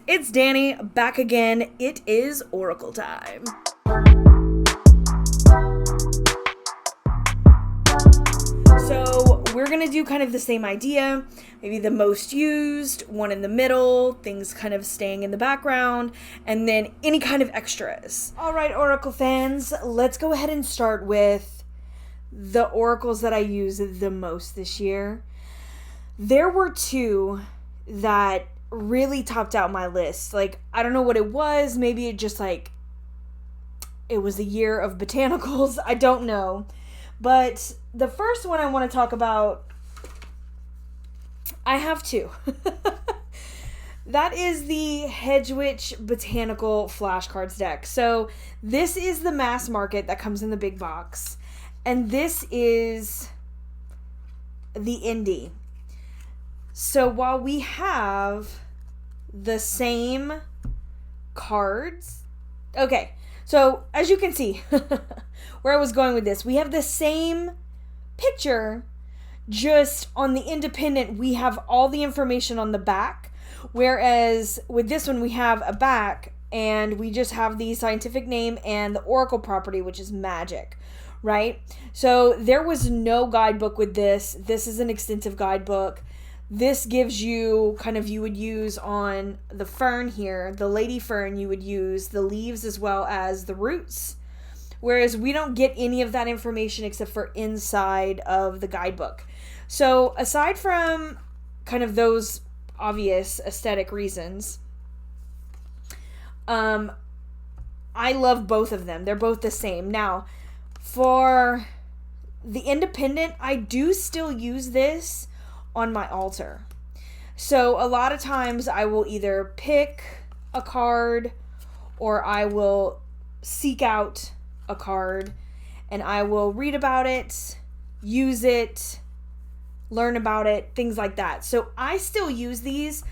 it's Dani, back again. It is Oracle time. So we're going to do kind of the same idea, maybe the most used, one in the middle, things kind of staying in the background, and then any kind of extras. All right, Oracle fans, let's go ahead and start with the oracles that I use the most this year. There were two that really topped out my list. Like, I don't know what it was. Maybe it just it was the year of botanicals. I don't know. But the first one I want to talk about, I have two. That is the Hedge Witch Botanical Flashcards deck. So this is the mass market that comes in the big box. And this is the indie. So while we have the same cards, okay, so as you can see, where I was going with this, we have the same picture, just on the independent, we have all the information on the back, whereas with this one, we have a back, and we just have the scientific name and the oracle property, which is magic, right? So there was no guidebook with this. This is an extensive guidebook. This gives you you would use on the fern here, the lady fern, you would use the leaves as well as the roots. Whereas we don't get any of that information except for inside of the guidebook. So aside from kind of those obvious aesthetic reasons, I love both of them. They're both the same. Now, for the independent, I do still use this on my altar. So a lot of times I will either pick a card or I will seek out a card and I will read about it, use it, learn about it, things like that. So I still use these.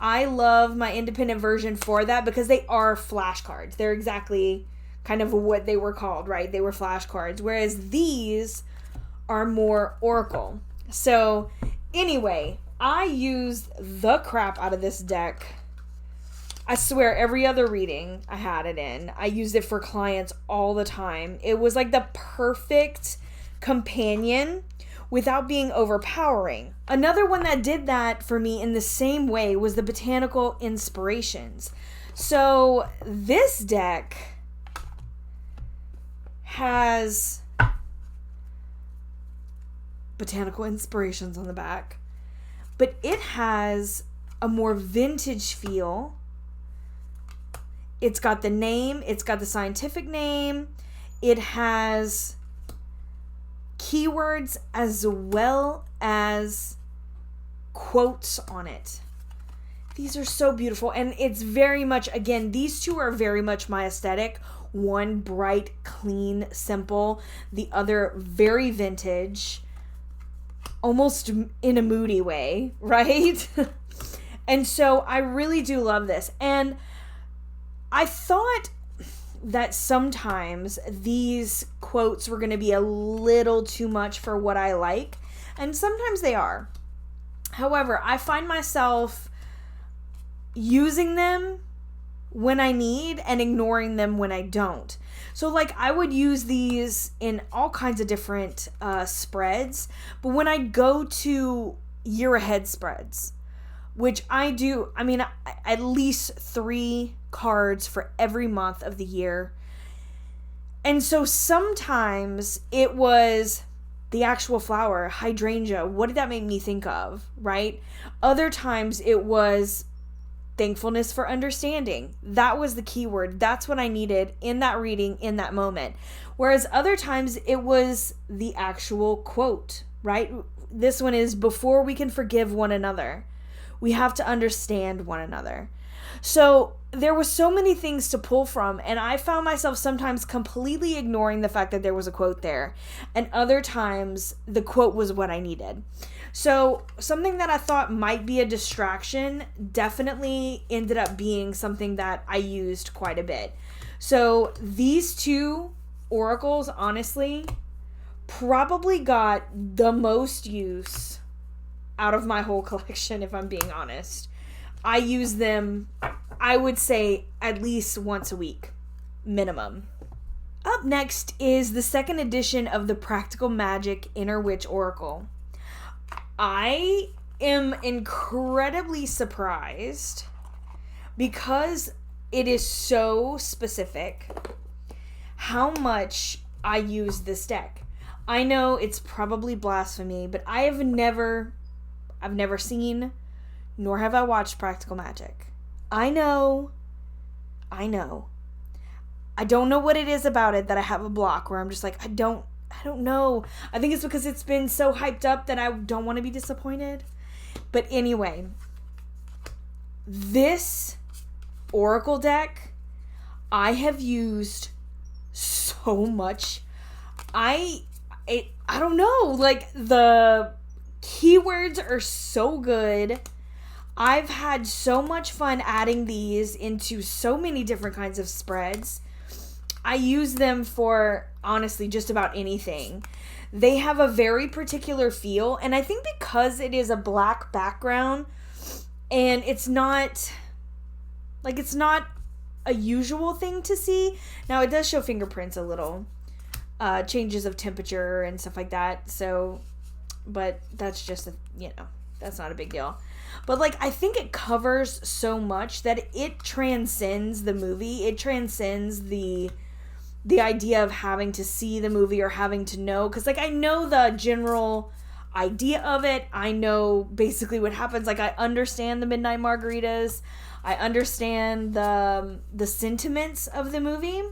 I love my independent version for that because they are flashcards. They're exactly kind of what they were called, right? They were flashcards, whereas these are more oracle. So anyway, I used the crap out of this deck. I swear, every other reading I had it in, I used it for clients all the time. It was like the perfect companion without being overpowering. Another one that did that for me in the same way was the Botanical Inspirations. So this deck has Botanical Inspirations on the back, but it has a more vintage feel. It's got the name, it's got the scientific name, it has keywords as well as quotes on it. These are so beautiful, and it's very much, again, these two are very much my aesthetic. One bright, clean, simple, the other very vintage, almost in a moody way, right? And so I really do love this. And I thought that sometimes these quotes were going to be a little too much for what I like, and sometimes they are. However, I find myself using them when I need and ignoring them when I don't. So I would use these in all kinds of different spreads, but when I go to year ahead spreads, which I do, at least 3 cards for every month of the year. And so sometimes it was the actual flower, hydrangea. What did that make me think of, right? Other times it was thankfulness for understanding. That was the keyword. That's what I needed in that reading, in that moment. Whereas other times it was the actual quote, right? This one is, before we can forgive one another, we have to understand one another. So there were so many things to pull from, and I found myself sometimes completely ignoring the fact that there was a quote there, and other times the quote was what I needed. So something that I thought might be a distraction definitely ended up being something that I used quite a bit. So these two oracles, honestly, probably got the most use out of my whole collection, if I'm being honest. I use them I would say at least once a week, minimum. Up next is the second edition of the Practical Magic Inner Witch Oracle. I am incredibly surprised because it is so specific how much I use this deck. I know it's probably blasphemy, but I've never seen, nor have I watched Practical Magic. I know. I don't know what it is about it that I have a block where I'm just like, I don't know. I think it's because it's been so hyped up that I don't want to be disappointed. But anyway, this Oracle deck I have used so much. I don't know, like the keywords are so good. I've had so much fun adding these into so many different kinds of spreads. I use them for, honestly, just about anything. They have a very particular feel, and I think because it is a black background, and it's not a usual thing to see. Now, it does show fingerprints a little, changes of temperature and stuff like that, so, but that's just, that's not a big deal. But, like, I think it covers so much that it transcends the movie. It transcends the idea of having to see the movie or having to know. Because, like, I know the general idea of it. I know basically what happens. Like, I understand the Midnight Margaritas. I understand the sentiments of the movie.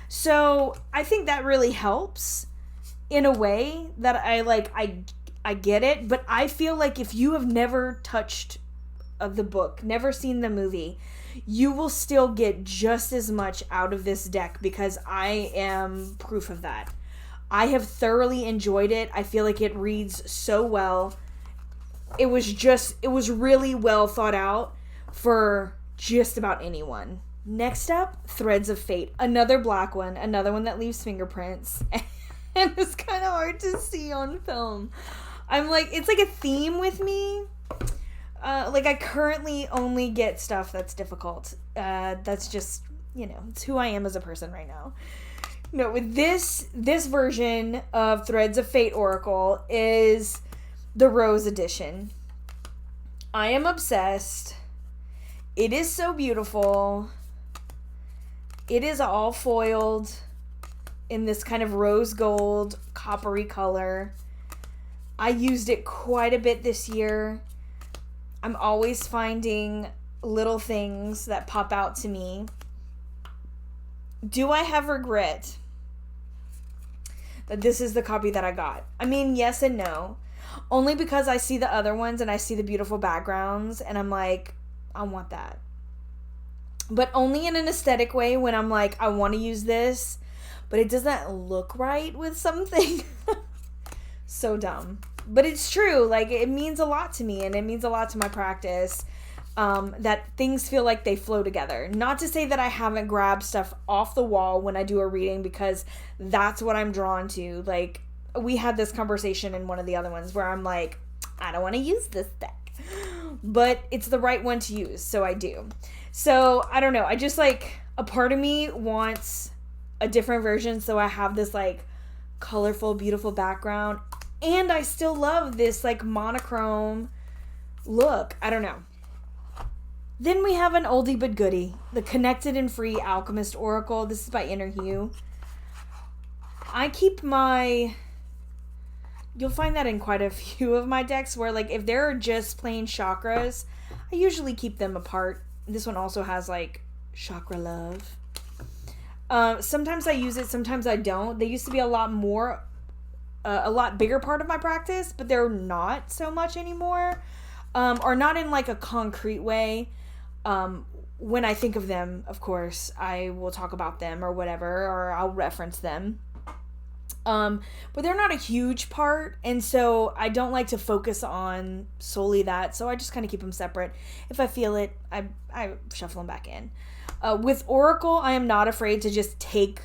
So, I think that really helps in a way that I get it, but I feel like if you have never touched the book, never seen the movie, you will still get just as much out of this deck because I am proof of that. I have thoroughly enjoyed it. I feel like it reads so well. It was really well thought out for just about anyone. Next up, Threads of Fate. Another black one, another one that leaves fingerprints. And it's kind of hard to see on film. I'm like, it's like a theme with me. Like, I currently only get stuff that's difficult. That's just, it's who I am as a person right now. No, with this version of Threads of Fate Oracle is the Rose Edition. I am obsessed. It is so beautiful. It is all foiled in this kind of rose gold, coppery color. I used it quite a bit this year. I'm always finding little things that pop out to me. Do I have regret that this is the copy that I got? I mean, yes and no. Only because I see the other ones and I see the beautiful backgrounds and I'm like, I want that. But only in an aesthetic way when I'm like, I want to use this, but it doesn't look right with something. So dumb. But it's true. Like, it means a lot to me and it means a lot to my practice. That things feel like they flow together. Not to say that I haven't grabbed stuff off the wall when I do a reading because that's what I'm drawn to. Like, we had this conversation in one of the other ones where I'm like, I don't want to use this deck. But it's the right one to use, so I do. So, I don't know. I just, like, a part of me wants a different version so I have this, like, colorful, beautiful background. And I still love this, like, monochrome look. I don't know. Then we have an oldie but goodie. The Connected and Free Alchemist Oracle. This is by Inner Hue. I keep my... You'll find that in quite a few of my decks where, like, if there are just plain chakras, I usually keep them apart. This one also has, like, chakra love. Sometimes I use it, sometimes I don't. They used to be a lot bigger part of my practice, but they're not so much anymore. Or not in, like, a concrete way. When I think of them, of course, I will talk about them or whatever, or I'll reference them. But they're not a huge part, and so I don't like to focus on solely that, so I just kind of keep them separate. If I feel it, I shuffle them back in. With Oracle, I am not afraid to just take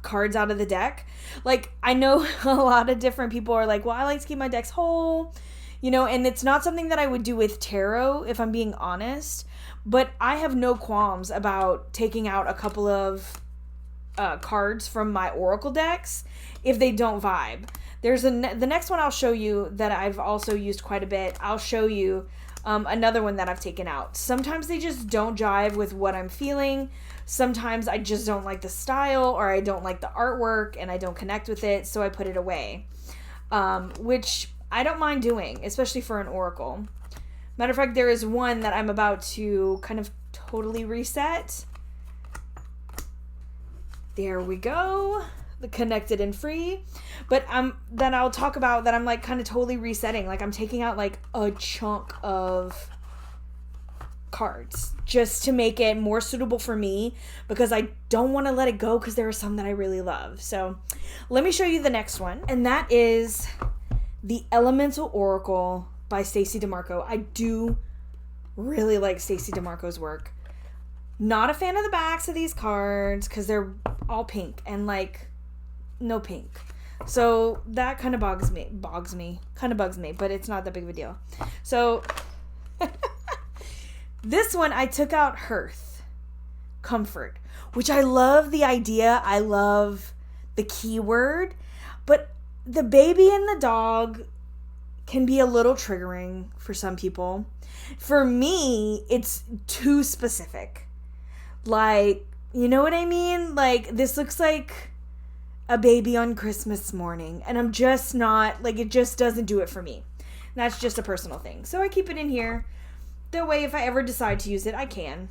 cards out of the deck. Like, I know a lot of different people are like, well, I like to keep my decks whole. You know, and it's not something that I would do with tarot, if I'm being honest, but I have no qualms about taking out a couple of cards from my oracle decks if they don't vibe. There's the next one I'll show you that I've also used quite a bit. I'll show you another one that I've taken out. Sometimes they just don't jive with what I'm feeling. Sometimes I just don't like the style, or I don't like the artwork and I don't connect with it, so I put it away. Which I don't mind doing, especially for an oracle. Matter of fact, there is one that I'm about to kind of totally reset. There we go. The connected and free. But that I'll talk about that I'm like kind of totally resetting. Like I'm taking out like a chunk of cards just to make it more suitable for me, because I don't want to let it go because there are some that I really love. So let me show you the next one, and that is the Elemental Oracle by Stacey DeMarco. I do really like Stacey DeMarco's work. Not a fan of the backs of these cards because they're all pink and like no pink. So that kind of bugs me, but it's not that big of a deal. So this one, I took out Hearth, Comfort, which I love the idea. I love the keyword, but the baby and the dog can be a little triggering for some people. For me, it's too specific. Like, you know what I mean? Like, this looks like a baby on Christmas morning, and I'm just not, like, it just doesn't do it for me. That's just a personal thing. So I keep it in here. That way, if I ever decide to use it, I can.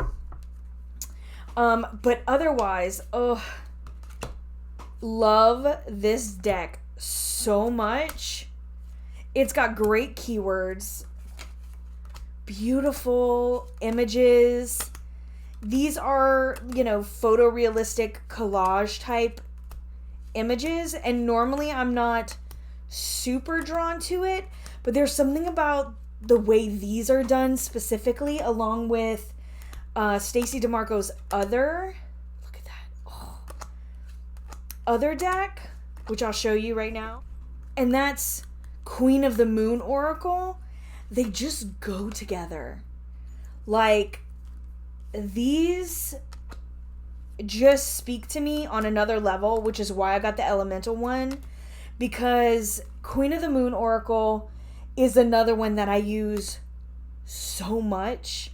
But otherwise, love this deck so much. It's got great keywords, beautiful images. These are, you know, photorealistic collage type images, and normally I'm not super drawn to it, but there's something about the way these are done specifically, along with Stacey DeMarco's other deck, which I'll show you right now, and that's Queen of the Moon Oracle. They just go together. Like, these just speak to me on another level, which is why I got the elemental one, because Queen of the Moon Oracle is another one that I use so much.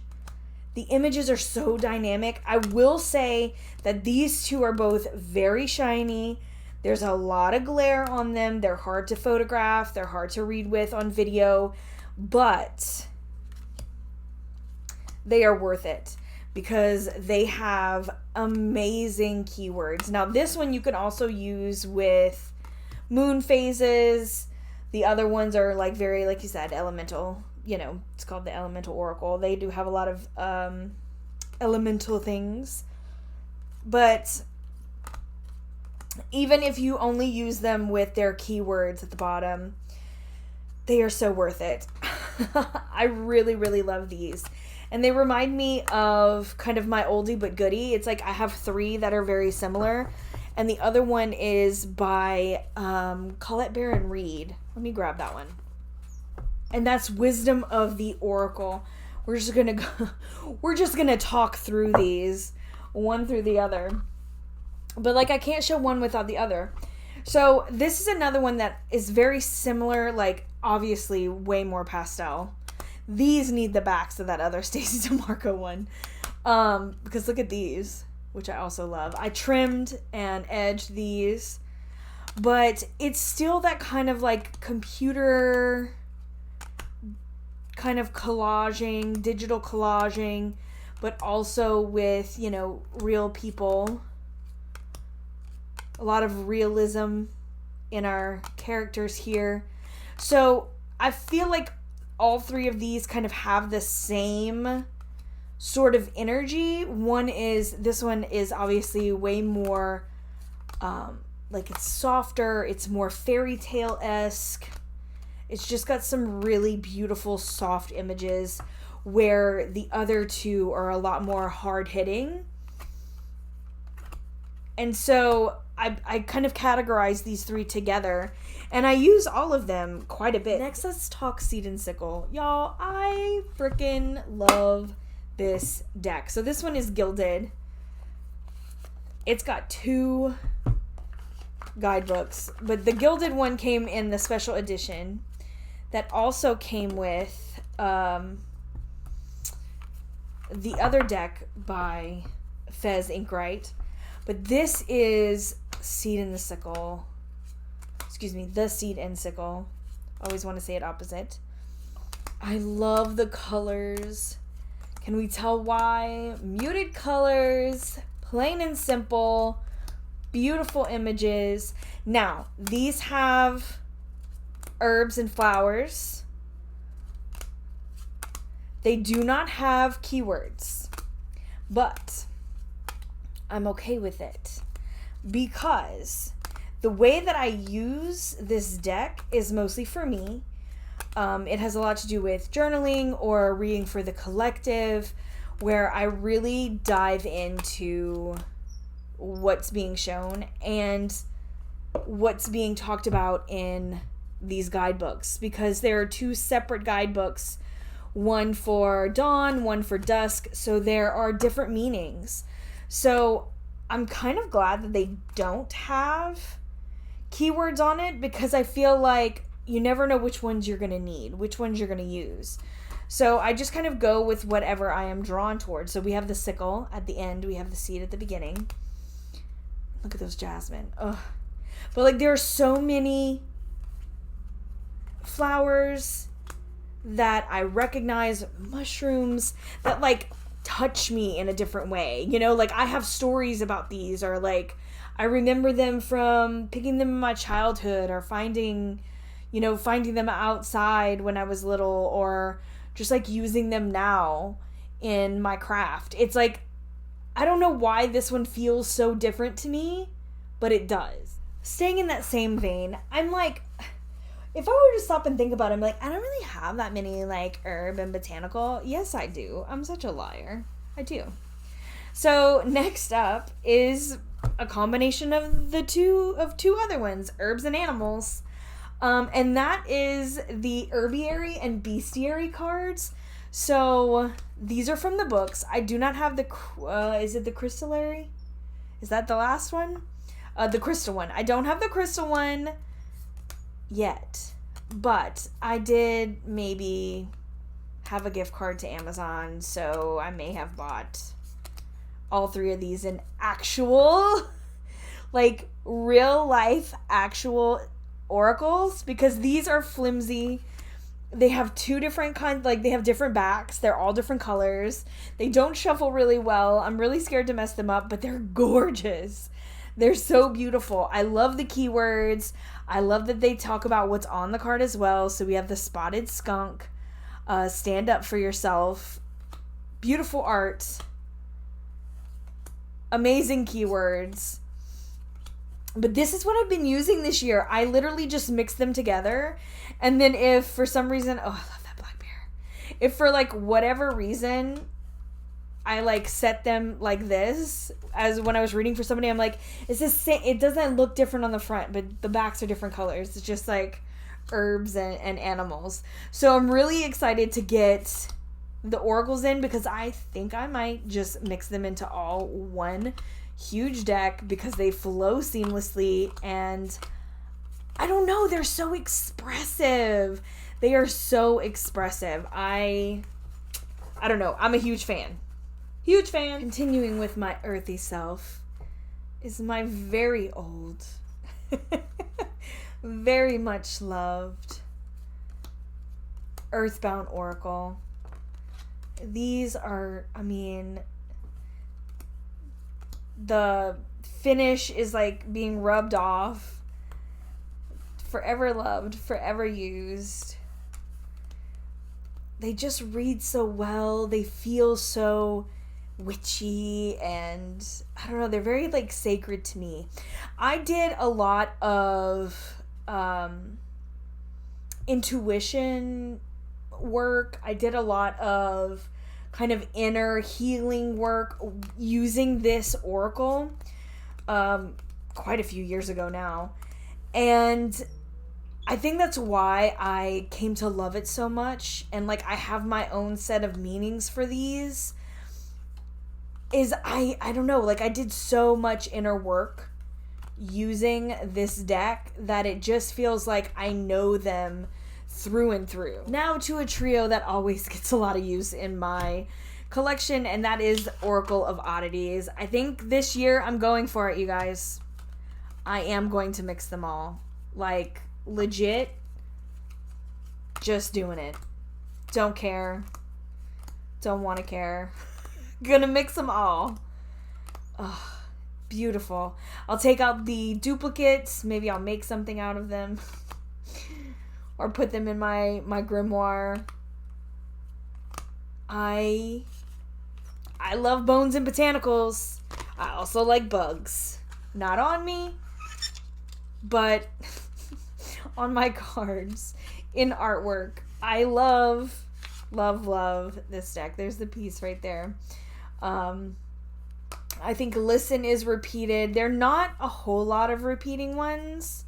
The images are so dynamic. I will say that these two are both very shiny. There's a lot of glare on them. They're hard to photograph. They're hard to read with on video, but they are worth it because they have amazing keywords. Now, this one you can also use with moon phases. The other ones are like very, like you said, elemental. You know, it's called the Elemental Oracle. They do have a lot of elemental things. But even if you only use them with their keywords at the bottom, they are so worth it. I really, really love these. And they remind me of kind of my oldie but goodie. It's like I have 3 that are very similar. And the other one is by Colette Baron Reed. Let me grab that one. And that's Wisdom of the Oracle. We're just gonna talk through these one through the other. But like, I can't show one without the other. So this is another one that is very similar, like obviously way more pastel. These need the backs of that other Stacey DeMarco one. Because look at these, which I also love. I trimmed and edged these, but it's still that kind of like computer kind of collaging, digital collaging, but also with, you know, real people. A lot of realism in our characters here. So I feel like all 3 of these kind of have the same sort of energy. This one is obviously way more, like it's softer, it's more fairy tale-esque. It's just got some really beautiful soft images, where the other 2 are a lot more hard-hitting. And so I kind of categorize these 3 together, and I use all of them quite a bit. Next, let's talk Seed and Sickle. Y'all, I freaking love this deck. So this one is gilded. It's got 2 guidebooks, but the gilded one came in the special edition that also came with the other deck by Fez Inkwright. But this is Seed and the Sickle. Excuse me, the Seed and Sickle. Always want to say it opposite. I love the colors. Can we tell why? Muted colors, plain and simple, beautiful images. Now, these have herbs and flowers. They do not have keywords, but I'm okay with it because the way that I use this deck is mostly for me. It has a lot to do with journaling or reading for the collective, where I really dive into what's being shown and what's being talked about in these guidebooks, because there are 2 separate guidebooks, one for dawn, one for dusk, so there are different meanings. So I'm kind of glad that they don't have keywords on it, because I feel like you never know which ones you're going to need, which ones you're going to use. So I just kind of go with whatever I am drawn towards. So we have the sickle at the end. We have the seed at the beginning. Look at those jasmine. Ugh. But like there are so many flowers that I recognize, mushrooms that like touch me in a different way. You know, like I have stories about these, or like I remember them from picking them in my childhood, or finding them outside when I was little, or just like using them now in my craft. It's like, I don't know why this one feels so different to me, but it does. Staying in that same vein, I'm like, if I were to stop and think about it, I'm like, I don't really have that many like herb and botanical. Yes, I do. I'm such a liar. I do. So next up is a combination of two other ones, herbs and animals. And that is the herbiary and bestiary cards. So these are from the books. I do not have the, is it the crystallary? Is that the last one? The crystal one. I don't have the crystal one yet, but I did maybe have a gift card to Amazon, so I may have bought all 3 of these in actual, like real life actual oracles, because these are flimsy. They have 2 different kinds, like they have different backs. They're all different colors. They don't shuffle really well. I'm really scared to mess them up, but they're gorgeous. They're so beautiful. I love the keywords. I love that they talk about what's on the card as well. So we have the spotted skunk, stand up for yourself, beautiful art, amazing keywords. But this is what I've been using this year. I literally just mix them together. And then if for some reason, oh, I love that black bear. If for like whatever reason, I like set them like this, as when I was reading for somebody, I'm like, it's the same. It doesn't look different on the front, but the backs are different colors. It's just like herbs and animals. So I'm really excited to get the oracles in, because I think I might just mix them into all one huge deck, because they flow seamlessly, and I don't know, they're so expressive. They are so expressive. I don't know. I'm a huge fan. Huge fan. Continuing with my earthy self is my very old, very much loved Earthbound Oracle. These are, I mean, the finish is like being rubbed off. Forever loved, forever used. They just read so well. They feel so witchy, and I don't know, they're very like sacred to me. I did a lot of intuition work. I did a lot of kind of inner healing work using this oracle. quite a few years ago now. And I think that's why I came to love it so much. And like I have my own set of meanings for these. Is I don't know, like I did so much inner work using this deck that it just feels like I know them through and through. Now to a trio that always gets a lot of use in my collection, and that is Oracle of Oddities. I think this year I'm going for it, you guys. I am going to mix them all. Like, legit, just doing it. Don't care. Don't want to care. Gonna mix them all. Ugh, beautiful. I'll take out the duplicates. Maybe I'll make something out of them. Or put them in my grimoire. I love bones and botanicals. I also like bugs. Not on me, but on my cards in artwork. I love this deck. There's the piece right there. I think Listen is repeated. There are not a whole lot of repeating ones.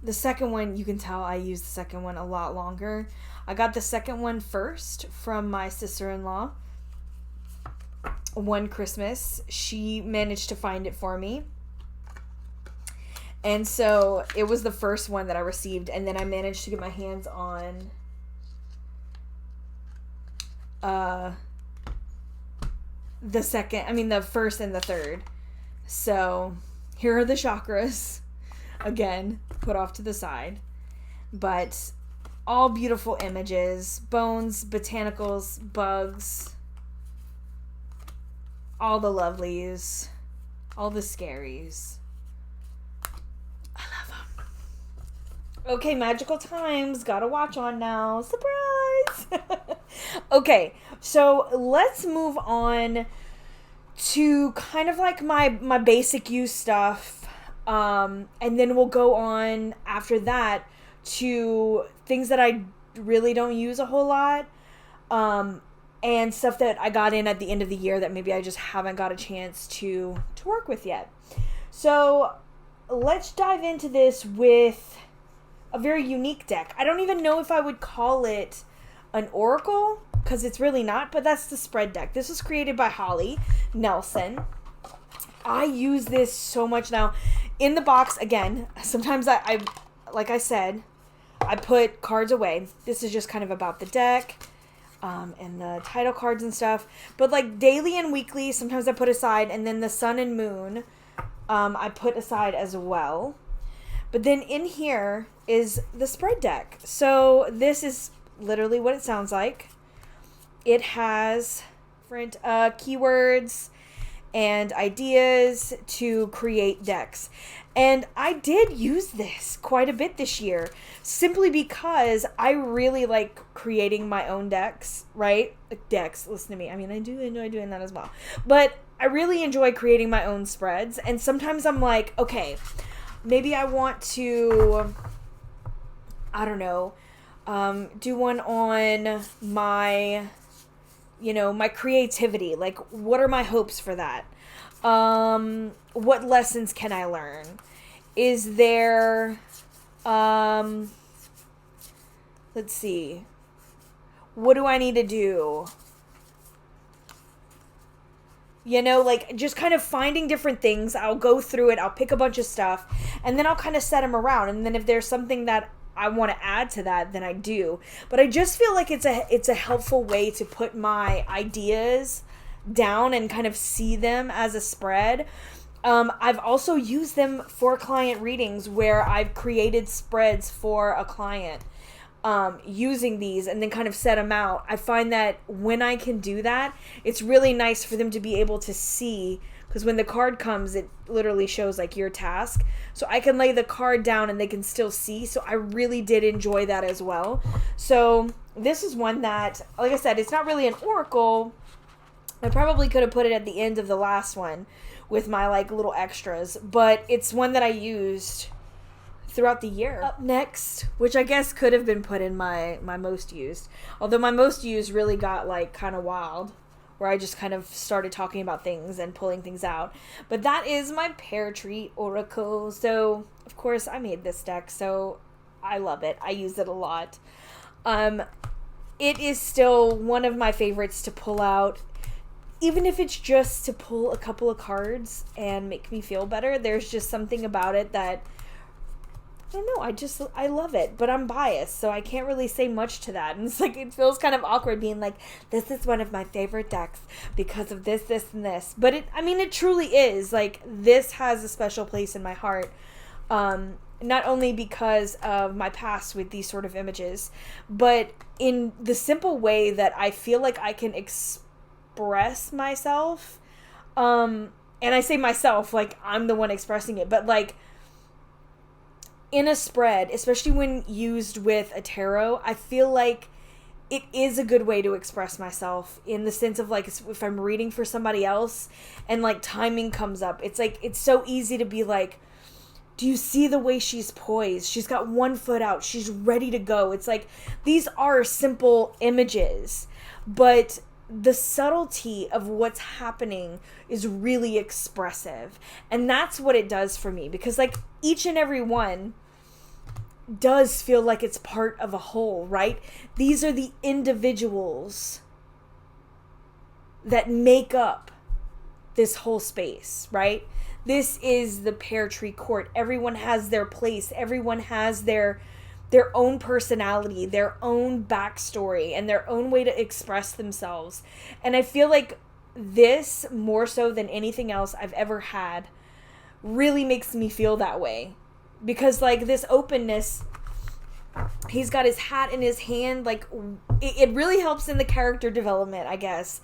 The second one, you can tell I used the second one a lot longer. I got the second one first from my sister-in-law. One Christmas, she managed to find it for me. And so it was the first one that I received, and then I managed to get my hands on the first and the third. So here are the chakras. Again, put off to the side. But all beautiful images. Bones, botanicals, bugs. All the lovelies. All the scaries. I love them. Okay, magical times. Got a watch on now. Surprise! Okay, so let's move on to kind of like my basic use stuff. And then we'll go on after that to things that I really don't use a whole lot. And stuff that I got in at the end of the year that maybe I just haven't got a chance to work with yet. So let's dive into this with a very unique deck. I don't even know if I would call it an oracle, because it's really not, but that's the spread deck. This was created by Holly Nelson. I use this so much now. In the box, again, sometimes I like I said, I put cards away. This is just kind of about the deck, and the title cards and stuff. But like daily and weekly, sometimes I put aside, and then the sun and moon, I put aside as well. But then in here is the spread deck. So this is literally what it sounds like. It has different keywords and ideas to create decks. And I did use this quite a bit this year, simply because I really like creating my own decks, right? Decks, listen to me. I mean, I do enjoy doing that as well. But I really enjoy creating my own spreads. And sometimes I'm like, okay, maybe I want to, I don't know, do one on my, my creativity. Like, what are my hopes for that? What lessons can I learn? Is there, let's see, what do I need to do? Like just kind of finding different things. I'll go through it. I'll pick a bunch of stuff, and then I'll kind of set them around. And then if there's something that I want to add to that, then I do. But I just feel like it's a helpful way to put my ideas down and kind of see them as a spread. I've also used them for client readings where I've created spreads for a client using these and then kind of set them out. I find that when I can do that, it's really nice for them to be able to see, because when the card comes, it literally shows like your task. So I can lay the card down and they can still see. So I really did enjoy that as well. So this is one that, like I said, it's not really an oracle. I probably could have put it at the end of the last one with my like little extras, but it's one that I used throughout the year. Up next, which I guess could have been put in my most used, although my most used really got like kind of wild, where I just kind of started talking about things and pulling things out. But that is my Pear Tree Oracle. So, of course, I made this deck, so I love it. I use it a lot. It is still one of my favorites to pull out. Even if it's just to pull a couple of cards and make me feel better, there's just something about it that, I don't know, I love it, but I'm biased, so I can't really say much to that. And it's like, it feels kind of awkward being like, this is one of my favorite decks because of this, this, and this. But it truly is. Like, this has a special place in my heart. Not only because of my past with these sort of images, but in the simple way that I feel like I can express myself. And I say myself, like I'm the one expressing it, but like in a spread, especially when used with a tarot, I feel like it is a good way to express myself, in the sense of like, if I'm reading for somebody else and like timing comes up, it's like, it's so easy to be like, do you see the way she's poised? She's got one foot out. She's ready to go. It's like, these are simple images, but the subtlety of what's happening is really expressive. And that's what it does for me, because like each and every one does feel like it's part of a whole, right? These are the individuals that make up this whole space, right? This is the Pear Tree Court. Everyone has their place. Everyone has their own personality, their own backstory, and their own way to express themselves. And I feel like this, more so than anything else I've ever had, really makes me feel that way. Because like this openness, he's got his hat in his hand, like it really helps in the character development, I guess.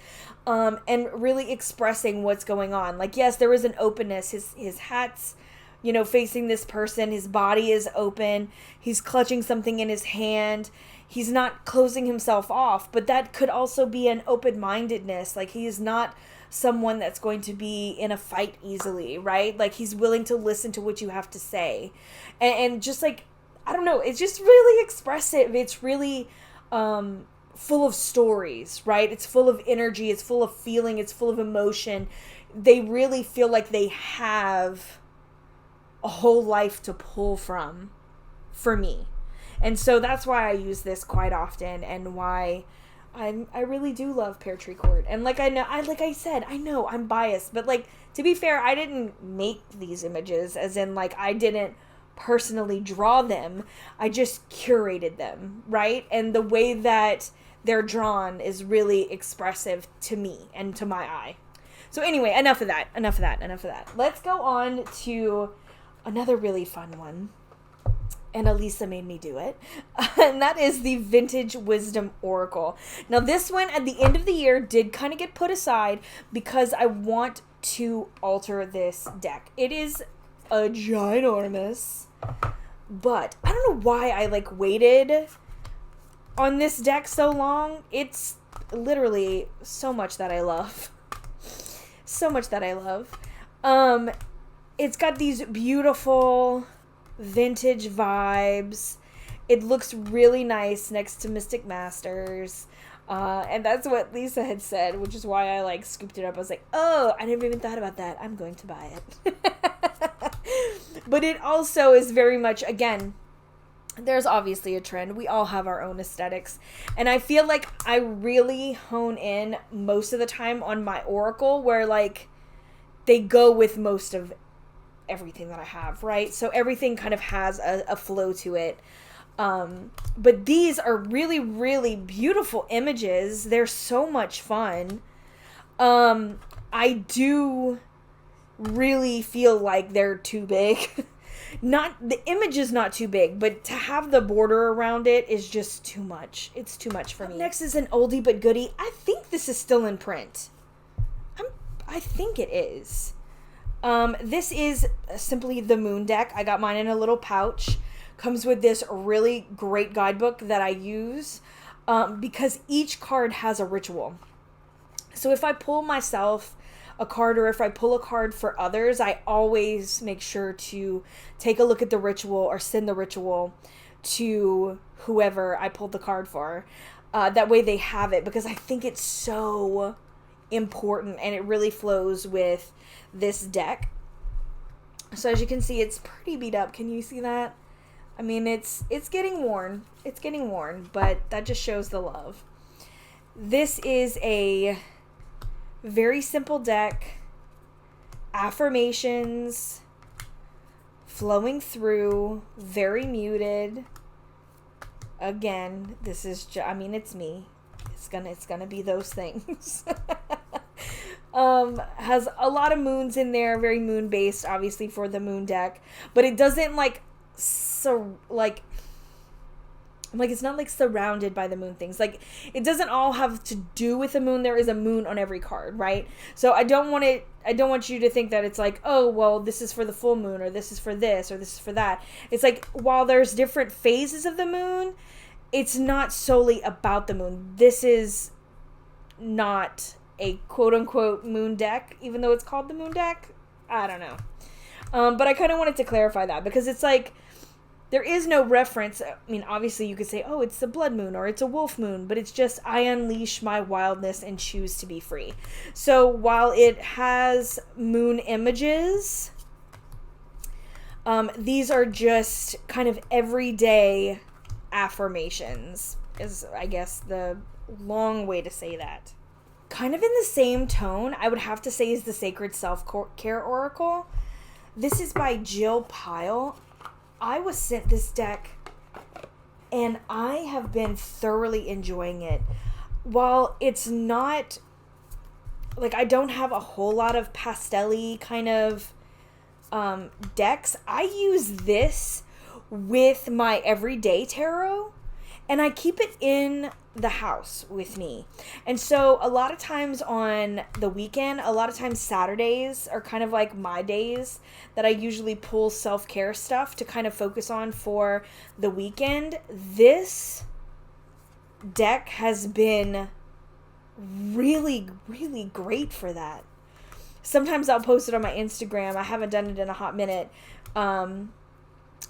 And really expressing what's going on. Like, yes, there is an openness. His hat's, facing this person. His body is open. He's clutching something in his hand. He's not closing himself off, but that could also be an open-mindedness. Like, he is not someone that's going to be in a fight easily, right? Like, he's willing to listen to what you have to say. And just like, I don't know, it's just really expressive. It's really, full of stories, right? It's full of energy. It's full of feeling. It's full of emotion. They really feel like they have a whole life to pull from, for me. And so that's why I use this quite often, and why I really do love Pear Tree Court. And like I know I'm biased, but like, to be fair, I didn't make these images, as in like I didn't personally draw them. I just curated them, right? And the way that they're drawn is really expressive to me and to my eye. So anyway, enough of that. Let's go on to another really fun one. And Elisa made me do it. And that is the Vintage Wisdom Oracle. Now this one at the end of the year did kind of get put aside because I want to alter this deck. It is a ginormous, but I don't know why I like waited on this deck so long. It's literally so much that I love. It's got these beautiful vintage vibes. It looks really nice next to Mystic Masters. And that's what Lisa had said, which is why I like scooped it up. I was like, oh, I never even thought about that. I'm going to buy it. But it also is very much, again, there's obviously a trend. We all have our own aesthetics. And I feel like I really hone in most of the time on my oracle, where like they go with most of everything that I have, right? So everything kind of has a flow to it. But these are really, really beautiful images. They're so much fun. I do really feel like they're too big. The image is not too big, but to have the border around it is just too much. It's too much for me. Next is an oldie but goodie. I think this is still in print. I think it is. This is simply the Moon deck. I got mine in a little pouch. Comes with this really great guidebook that I use because each card has a ritual. So if I pull myself a card, or if I pull a card for others, I always make sure to take a look at the ritual or send the ritual to whoever I pulled the card for. That way they have it, because I think it's so important, and it really flows with this deck. So as you can see, it's pretty beat up. Can you see that? I mean, it's getting worn. It's getting worn, but that just shows the love. This is a very simple deck. Affirmations flowing through, very muted. Again, this is I mean, it's me. It's gonna be those things. Has a lot of moons in there, very moon based, obviously, for the moon deck, but it doesn't it's not like surrounded by the moon things. Like, it doesn't all have to do with the moon. There is a moon on every card, right? So I don't want you to think that it's like, oh, well, this is for the full moon, or this is for this, or this is for that. It's like, while there's different phases of the moon, it's not solely about the moon. This is not a quote-unquote moon deck, even though it's called the moon deck. I don't know. But I kind of wanted to clarify that, because it's like, there is no reference. I mean, obviously you could say, oh, it's the blood moon, or it's a wolf moon, but it's just, I unleash my wildness and choose to be free. So while it has moon images, these are just kind of everyday affirmations, is, I guess, the long way to say that. Kind of in the same tone, I would have to say, is the Sacred Self-Care Oracle. This is by Jill Pyle. I was sent this deck, and I have been thoroughly enjoying it. While it's not, like, I don't have a whole lot of pastel-y kind of decks, I use this with my everyday tarot, and I keep it in the house with me. And so a lot of times on the weekend, a lot of times Saturdays are kind of like my days that I usually pull self-care stuff to kind of focus on for the weekend. This deck has been really, really great for that. Sometimes I'll post it on my Instagram. I haven't done it in a hot minute,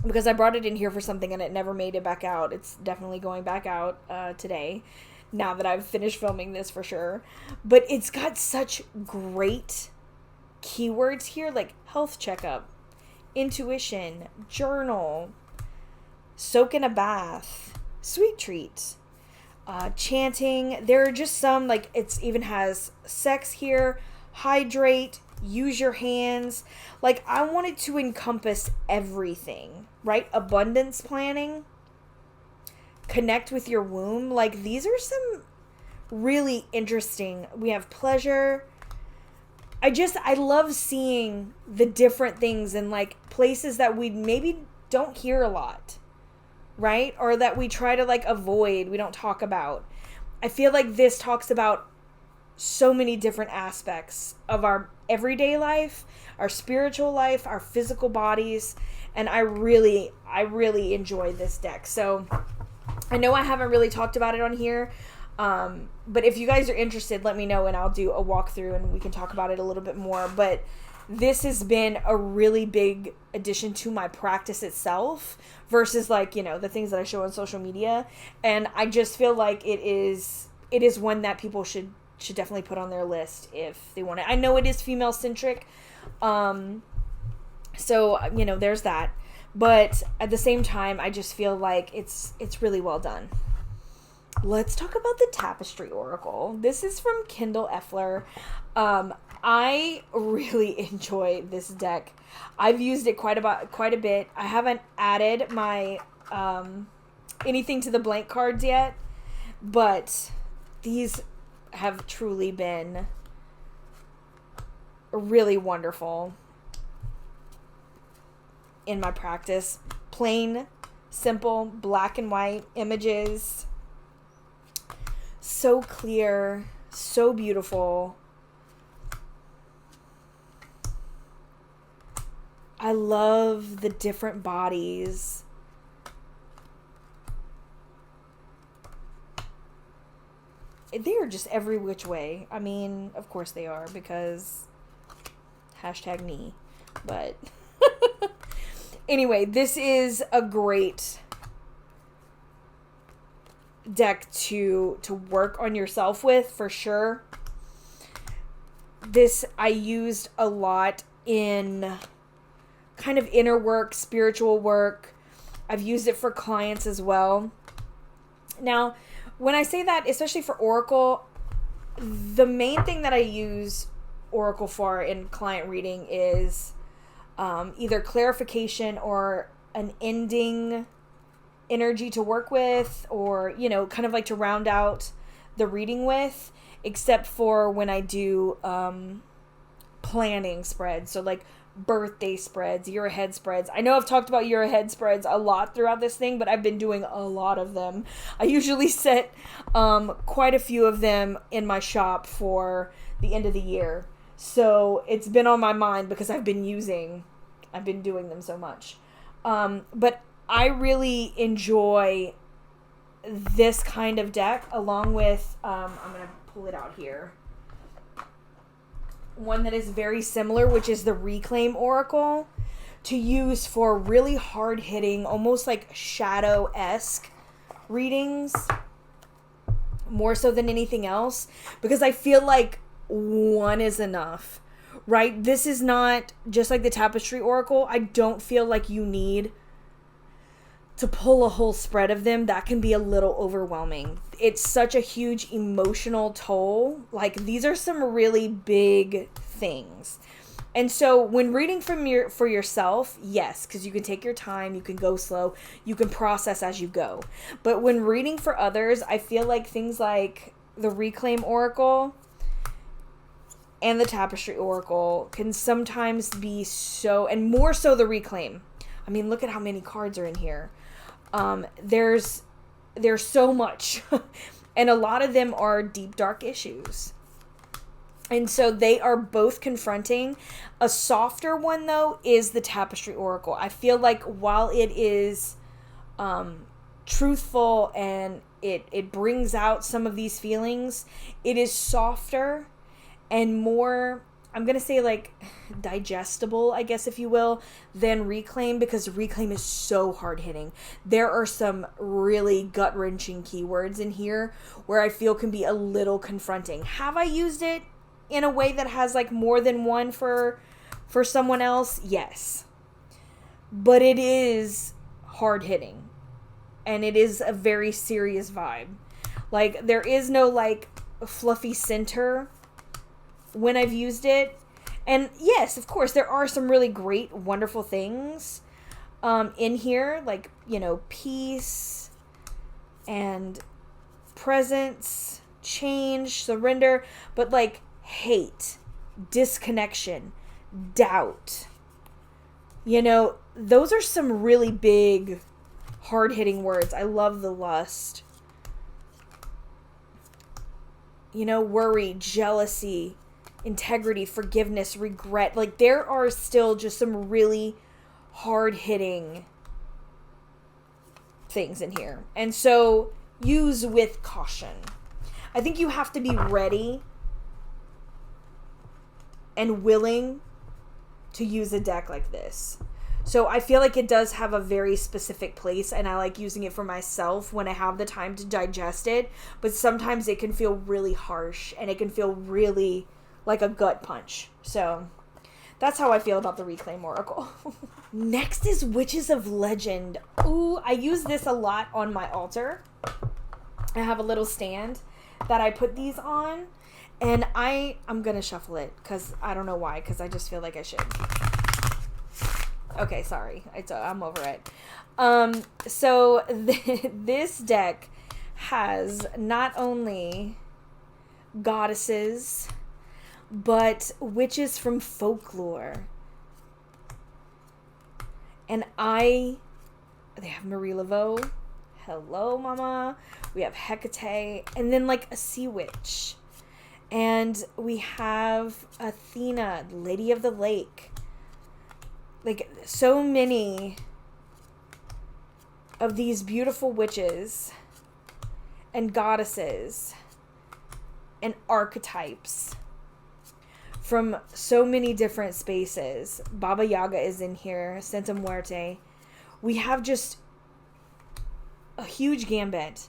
because I brought it in here for something and it never made it back out. It's definitely going back out today, now that I've finished filming this, for sure. But it's got such great keywords here, like health checkup, intuition, journal, soak in a bath, sweet treat, chanting. There are just some, like, it's even has sex here, hydrate, use your hands. Like, I wanted to encompass everything, right? Abundance planning, connect with your womb. Like, these are some really interesting. We have pleasure. I love seeing the different things in, like, places that we maybe don't hear a lot, right? Or that we try to, like, avoid, we don't talk about. I feel like this talks about so many different aspects of our everyday life, our spiritual life, our physical bodies, and I really enjoy this deck. So I know I haven't really talked about it on here, but if you guys are interested, let me know and I'll do a walkthrough and we can talk about it a little bit more. But this has been a really big addition to my practice itself versus, like, you know, the things that I show on social media, and I just feel like it is one that people should definitely put on their list if they want it. I know it is female centric, so, you know, there's that, but at the same time, I just feel like it's really well done. Let's talk about the Tapestry Oracle. This is from Kendall Effler. I really enjoy this deck. I've used it quite a bit. I haven't added my anything to the blank cards yet, but these have truly been really wonderful in my practice. Plain, simple, black and white images. So clear, so beautiful. I love the different bodies. They are just every which way. I mean, of course they are, because #me. But anyway, this is a great deck to work on yourself with, for sure. this I used a lot in kind of inner work, spiritual work. I've used it for clients as well. Now, when I say that, especially for Oracle, the main thing that I use Oracle for in client reading is either clarification or an ending energy to work with, or, you know, kind of like to round out the reading with, except for when I do planning spreads. So like birthday spreads, year ahead spreads. I know I've talked about year ahead spreads a lot throughout this thing, but I've been doing a lot of them. I usually set quite a few of them in my shop for the end of the year. So it's been on my mind because I've been doing them so much. But I really enjoy this kind of deck, along with, I'm going to pull it out here, one that is very similar, which is the Reclaim Oracle, to use for really hard-hitting, almost like shadow-esque readings, more so than anything else, because I feel like one is enough, right? This is not just like the Tapestry Oracle. I don't feel like you need to pull a whole spread of them. That can be a little overwhelming. It's such a huge emotional toll. Like, these are some really big things. And so when reading for yourself, yes, because you can take your time, you can go slow, you can process as you go. But when reading for others, I feel like things like the Reclaim Oracle and the Tapestry Oracle can sometimes be so, and more so the Reclaim. I mean, look at how many cards are in here. There's so much, and a lot of them are deep, dark issues. And so they are both confronting. A softer one, though, is the Tapestry Oracle. I feel like while it is truthful and it brings out some of these feelings, it is softer and more, I'm going to say, like, digestible, I guess, if you will, than Reclaim, because Reclaim is so hard-hitting. There are some really gut-wrenching keywords in here where I feel can be a little confronting. Have I used it in a way that has, like, more than one for someone else? Yes. But it is hard-hitting. And it is a very serious vibe. Like, there is no, like, fluffy center when I've used it. And yes, of course, there are some really great, wonderful things in here, like, you know, peace and presence, change, surrender, but like hate, disconnection, doubt, you know, those are some really big, hard-hitting words. I love the lust, you know, worry, jealousy, integrity, forgiveness, regret. Like, there are still just some really hard-hitting things in here. And so, use with caution. I think you have to be ready and willing to use a deck like this. So I feel like it does have a very specific place, and I like using it for myself when I have the time to digest it. But sometimes it can feel really harsh, and it can feel really like a gut punch. So that's how I feel about the Reclaim Oracle. Next is Witches of Legend. Ooh, I use this a lot on my altar. I have a little stand that I put these on, and I'm gonna shuffle it because I don't know why, because I just feel like I should. Okay, sorry, I'm over it. So this deck has not only goddesses, but witches from folklore. And they have Marie Laveau. Hello, mama. We have Hecate, and then like a sea witch. And we have Athena, Lady of the Lake. Like, so many of these beautiful witches and goddesses and archetypes from so many different spaces. Baba Yaga is in here, Santa Muerte. We have just a huge gambit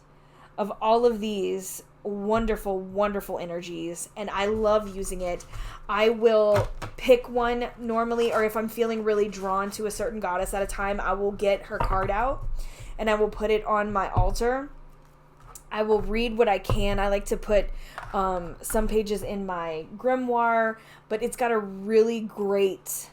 of all of these wonderful, wonderful energies, and I love using it. I will pick one normally, or if I'm feeling really drawn to a certain goddess at a time, I will get her card out and I will put it on my altar. I will read what I can. I like to put some pages in my grimoire, but it's got a really great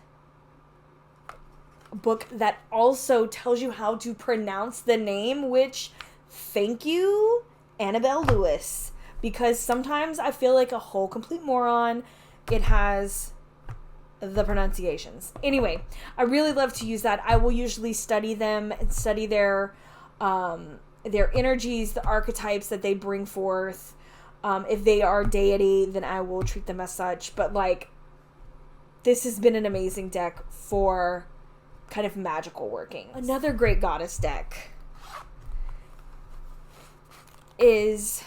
book that also tells you how to pronounce the name, which, thank you, Annabelle Lewis, because sometimes I feel like a whole complete moron. It has the pronunciations. Anyway, I really love to use that. I will usually study them and study their energies, the archetypes that they bring forth. If they are deity, then I will treat them as such. But like, this has been an amazing deck for kind of magical working. Another great goddess deck is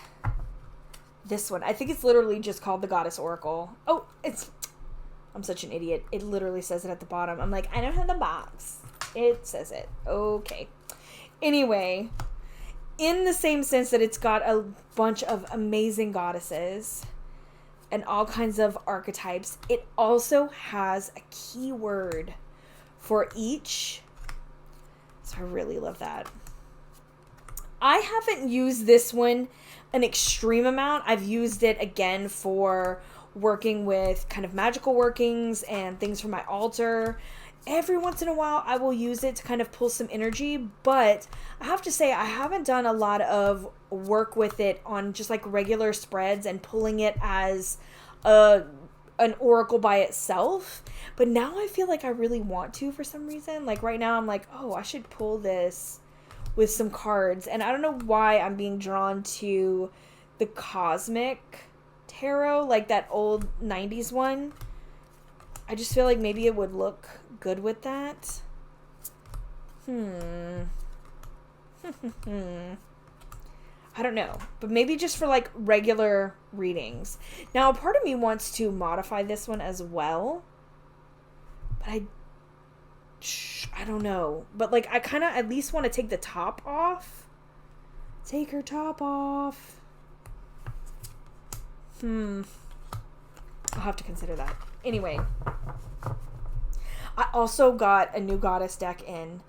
this one. I think it's literally just called the Goddess Oracle. Oh, I'm such an idiot. It literally says it at the bottom. I'm like, I don't have the box. It says it. Okay. Anyway, in the same sense that it's got a bunch of amazing goddesses and all kinds of archetypes, it also has a keyword for each. So I really love that. I haven't used this one an extreme amount. I've used it again for working with kind of magical workings and things for my altar. Every once in a while I will use it to kind of pull some energy, but I have to say I haven't done a lot of work with it on just like regular spreads and pulling it as an oracle by itself. But now I feel like I really want to for some reason. Like right now I'm like, oh, I should pull this with some cards, and I don't know why I'm being drawn to the Cosmic Tarot, like that old 90s one. I just feel like maybe it would look good with that. I don't know, but maybe just for like regular readings. Now, a part of me wants to modify this one as well, but I don't know. But like, I kind of at least want to take the top off. Take her top off. I'll have to consider that. Anyway, I also got a new goddess deck in.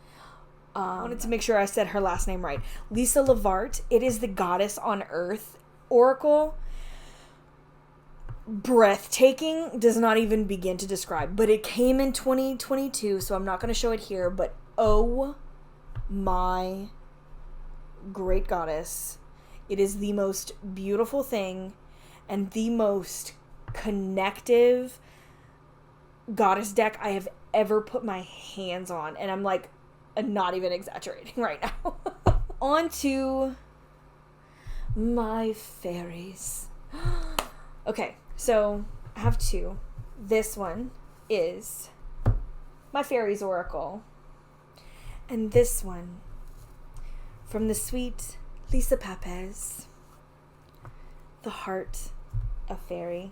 I wanted to make sure I said her last name right. Lisa Levart. It is the Goddess on Earth Oracle. Breathtaking does not even begin to describe, but it came in 2022, so I'm not going to show it here, but oh my great goddess. It is the most beautiful thing and the most connective goddess deck I have ever put my hands on, and I'm like, not even exaggerating right now. On to my fairies. Okay, so I have two. This one is my Fairies Oracle, and this one from the sweet Lisa Papez, the Heart of Faerie.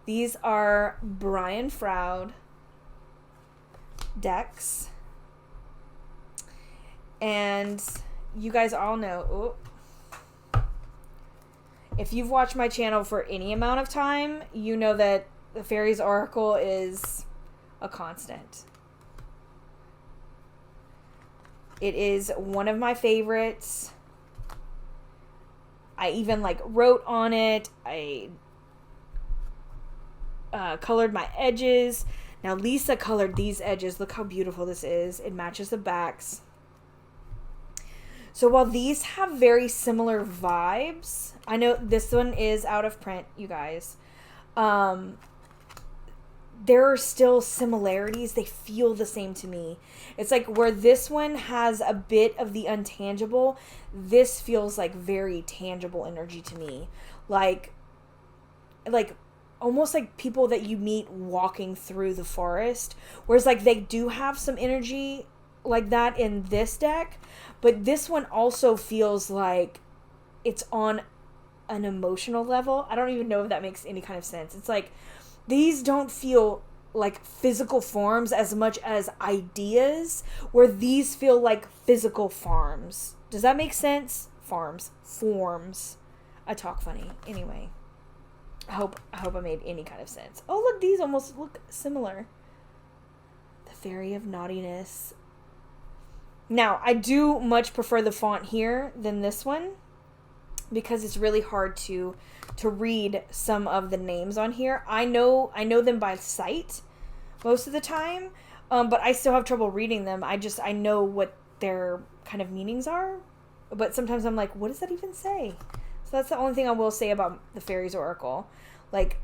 These are Brian Froud decks, and you guys all know, if you've watched my channel for any amount of time, you know that the Fairies Oracle is a constant. It is one of my favorites. I even like wrote on it. I colored my edges. Now Lisa colored these edges. Look how beautiful this is. It matches the backs. So while these have very similar vibes, I know this one is out of print, you guys. There are still similarities. They feel the same to me. It's like where this one has a bit of the untangible, this feels like very tangible energy to me. Like almost like people that you meet walking through the forest. Whereas like they do have some energy like that in this deck, but this one also feels like it's on an emotional level. I don't even know if that makes any kind of sense. It's like these don't feel like physical forms as much as ideas, where these feel like physical forms. Does that make sense? forms. I talk funny. Anyway, I hope I made any kind of sense. Oh, look, these almost look similar. The Fairy of Naughtiness. Now, I do much prefer the font here than this one because it's really hard to read some of the names on here. I know them by sight most of the time, but I still have trouble reading them. I know what their kind of meanings are, but sometimes I'm like, what does that even say? So that's the only thing I will say about the Fairies Oracle. Like,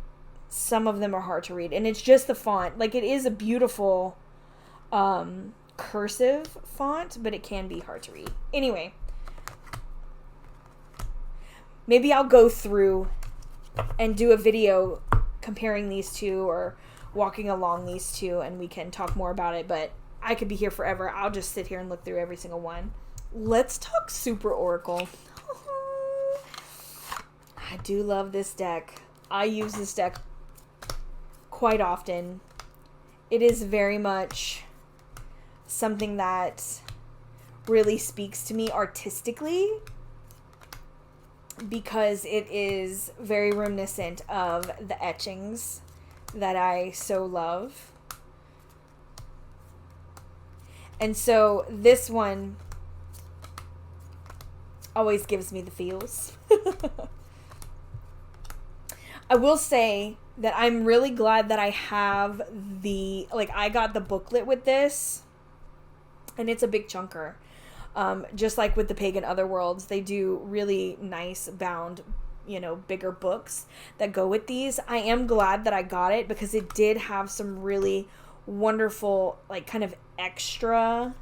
some of them are hard to read, and it's just the font. Like, it is a beautiful cursive font, but it can be hard to read. Anyway, maybe I'll go through and do a video comparing these two or walking along these two, and we can talk more about it, but I could be here forever. I'll just sit here and look through every single one. Let's talk Super Oracle. I do love this deck. I use this deck quite often. It is very much something that really speaks to me artistically because it is very reminiscent of the etchings that I so love. And so this one always gives me the feels. I will say that I'm really glad that I have I got the booklet with this, and it's a big chunker. Just like with the Pagan Otherworlds, they do really nice bound, bigger books that go with these. I am glad that I got it because it did have some really wonderful, kind of extra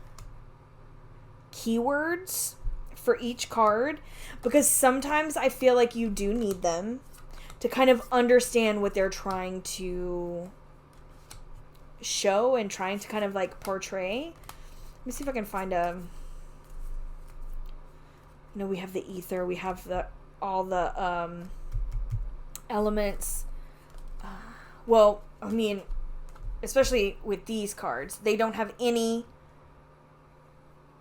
keywords for each card, because sometimes I feel like you do need them to kind of understand what they're trying to show and trying to kind of portray. Let me see if I can find we have the ether, we have all the elements. Especially with these cards, they don't have any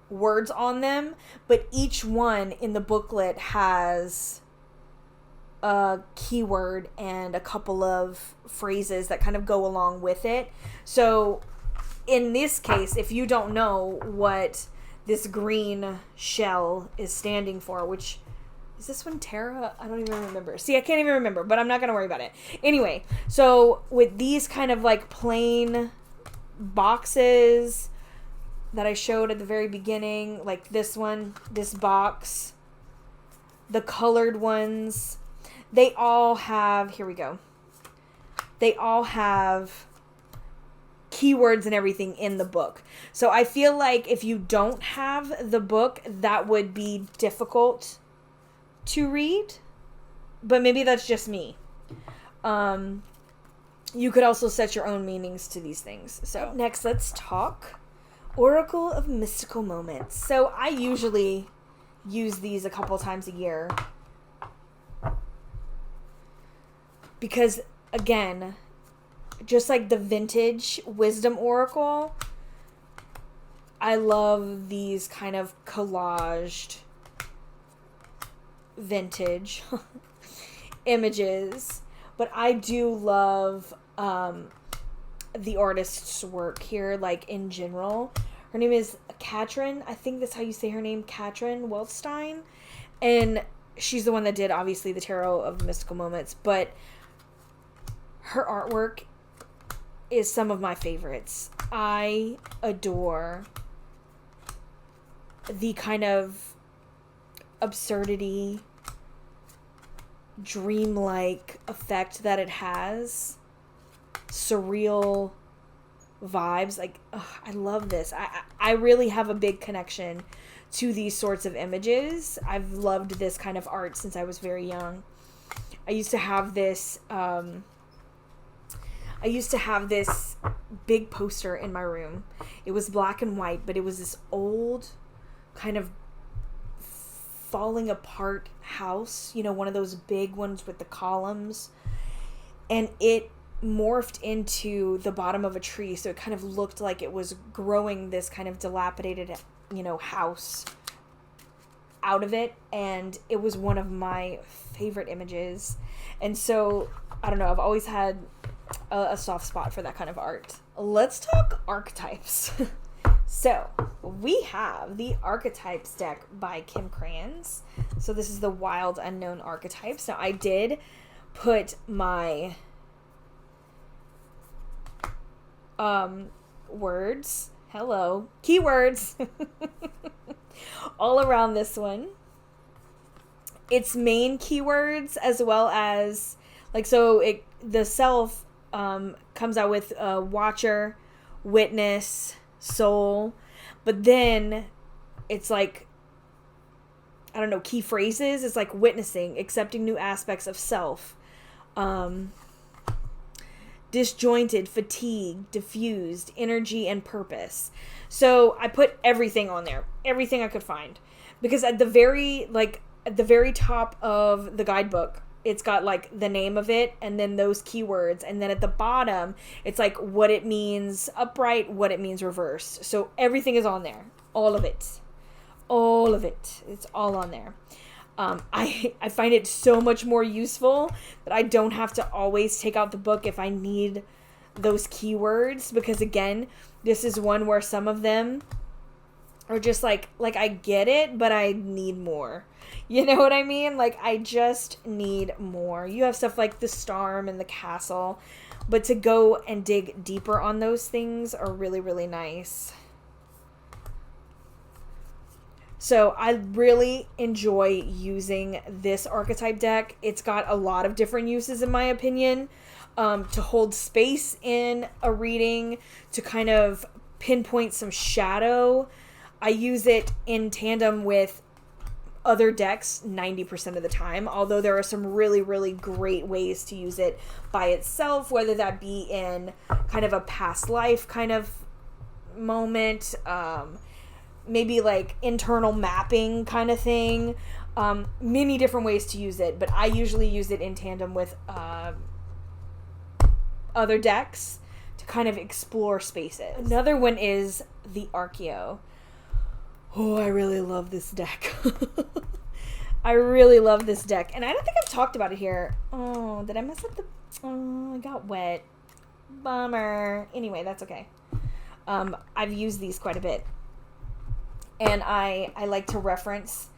words on them, but each one in the booklet has a keyword and a couple of phrases that kind of go along with it. So in this case, if you don't know what this green shell is standing for, which is this one Terra? I don't even remember. See, I can't even remember, but I'm not going to worry about it. Anyway, so with these kind of plain boxes that I showed at the very beginning, like this one, this box, the colored ones, they all have, here we go. They all have keywords and everything in the book. So I feel like if you don't have the book, that would be difficult to read, but maybe that's just me. You could also set your own meanings to these things. So next, let's talk Oracle of Mystical Moments. So I usually use these a couple times a year because, again, just like the vintage Wisdom Oracle, I love these kind of collaged vintage images, but I do love the artist's work here, in general. Her name is Katrin. I think that's how you say her name, Katrin Welfstein, and she's the one that did, obviously, the Tarot of Mystical Moments, but her artwork is some of my favorites. I adore the kind of absurdity, dreamlike effect that it has, surreal vibes. I love this. I really have a big connection to these sorts of images. I've loved this kind of art since I was very young. I used to have this big poster in my room. It was black and white, but it was this old kind of falling apart house, one of those big ones with the columns, and it morphed into the bottom of a tree, so it kind of looked like it was growing this kind of dilapidated, house out of it, and it was one of my favorite images. And so, I don't know, I've always had a soft spot for that kind of art. Let's talk archetypes. So, we have the Archetypes deck by Kim Krans. So this is the Wild Unknown Archetypes. Now, I did put my keywords all around this one. Its main keywords, as well as, like, so the self comes out with Watcher, Witness, Soul, but then it's like, I don't know, key phrases. It's like witnessing, accepting new aspects of self, disjointed, fatigued, diffused, energy, and purpose. So I put everything on there, everything I could find, because at the very top of the guidebook, it's got like the name of it and then those keywords, and then at the bottom it's like what it means upright, what it means reverse. So everything is on there, all of it, it's all on there. I find it so much more useful that I don't have to always take out the book if I need those keywords, because again, this is one where some of them are just like I get it, but I need more. You know what I mean? Like, I just need more. You have stuff like the Storm and the Castle, but to go and dig deeper on those things are really, really nice. So I really enjoy using this archetype deck. It's got a lot of different uses, in my opinion, to hold space in a reading, to kind of pinpoint some shadow. I use it in tandem with other decks 90% of the time, although there are some really, really great ways to use it by itself, whether that be in kind of a past life kind of moment, maybe like internal mapping kind of thing. Many different ways to use it, but I usually use it in tandem with other decks to kind of explore spaces. Another one is the Archaeon. Oh, I really love this deck. I really love this deck. And I don't think I've talked about it here. Oh, did I mess up the... Oh, I got wet. Bummer. Anyway, that's okay. I've used these quite a bit. And I like to reference...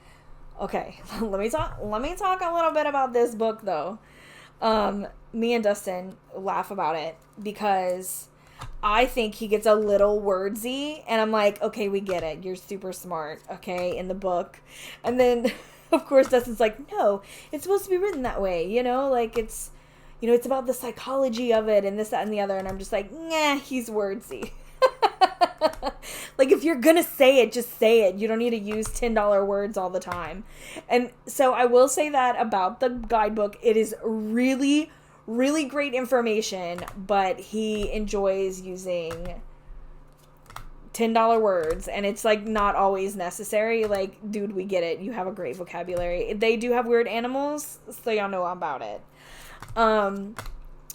Okay, let me talk a little bit about this book, though. Me and Dustin laugh about it because I think he gets a little wordsy, and I'm like, okay, we get it. You're super smart, okay, in the book. And then, of course, Dustin's like, no, it's supposed to be written that way, you know? Like, it's, you know, it's about the psychology of it and this, that, and the other. And I'm just like, nah, he's wordsy. Like, if you're gonna say it, just say it. You don't need to use $10 words all the time. And so I will say that about the guidebook. It is really, really great information, but he enjoys using $10 words, and it's like not always necessary. Like, dude, we get it. You have a great vocabulary. They do have weird animals, so y'all know about it.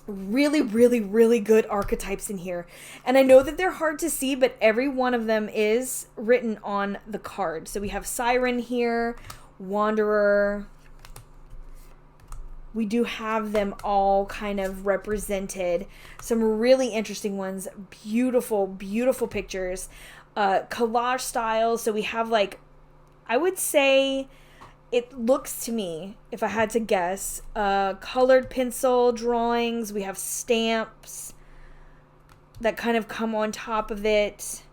Really, really, really good archetypes in here. And I know that they're hard to see, but every one of them is written on the card. So we have Siren here, Wanderer. We do have them all kind of represented. Some really interesting ones. Beautiful, beautiful pictures. Collage style. So we have, like, I would say... It looks to me, if I had to guess, colored pencil drawings. We have stamps that kind of come on top of it.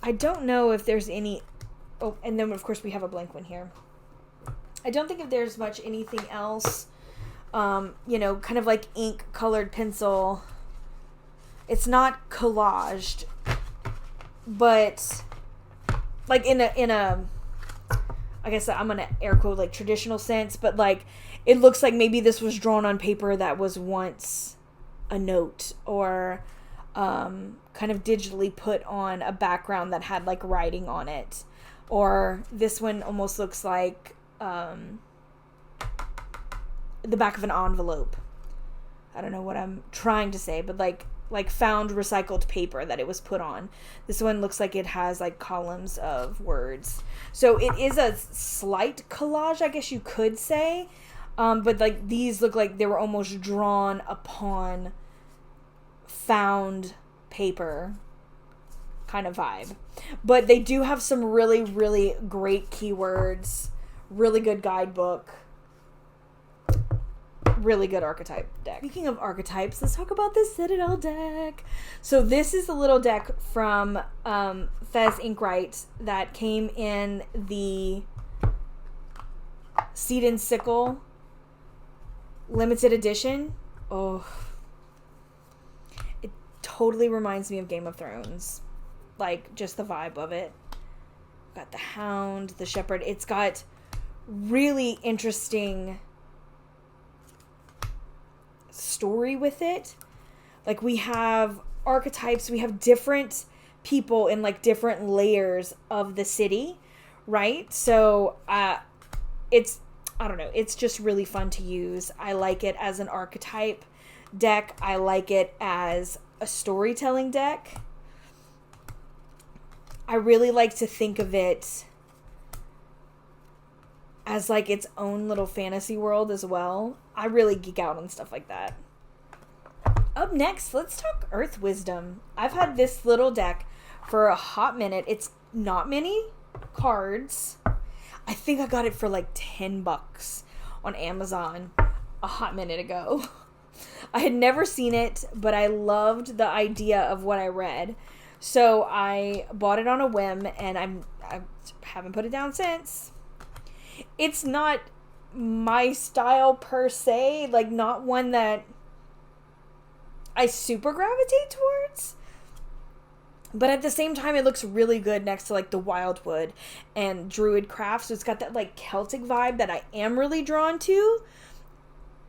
I don't know if there's any... Oh, and then, of course, we have a blank one here. I don't think if there's much anything else, you know, kind of like ink colored pencil. It's not collaged, but... like in a I guess I'm gonna air quote like traditional sense, but like it looks like maybe this was drawn on paper that was once a note, or kind of digitally put on a background that had like writing on it. Or this one almost looks like the back of an envelope. I don't know what I'm trying to say, but like like found recycled paper that it was put on. This one looks like it has like columns of words. So it is a slight collage, I guess you could say. But like these look like they were almost drawn upon found paper kind of vibe. But they do have some really, really great keywords, really good guidebook, really good archetype deck. Speaking of archetypes, let's talk about the Citadel deck. So this is a little deck from Fez Inkwright that came in the Seed and Sickle limited edition. Oh, it totally reminds me of Game of Thrones. Like, just the vibe of it. Got the Hound, the Shepherd. It's got really interesting story with it. Like, we have archetypes, we have different people in like different layers of the city, right? So it's, I don't know, it's just really fun to use. I like it as an archetype deck. I like it as a storytelling deck. I really like to think of it as like its own little fantasy world as well. I really geek out on stuff like that. Up next, let's talk Earth Wisdom. I've had this little deck for a hot minute. It's not many cards. I think I got it for like $10 on Amazon a hot minute ago. I had never seen it, but I loved the idea of what I read. So I bought it on a whim, and I haven't put it down since. It's not my style per se, like not one that I super gravitate towards. But at the same time, it looks really good next to like the Wildwood and Druid Craft. So it's got that like Celtic vibe that I am really drawn to.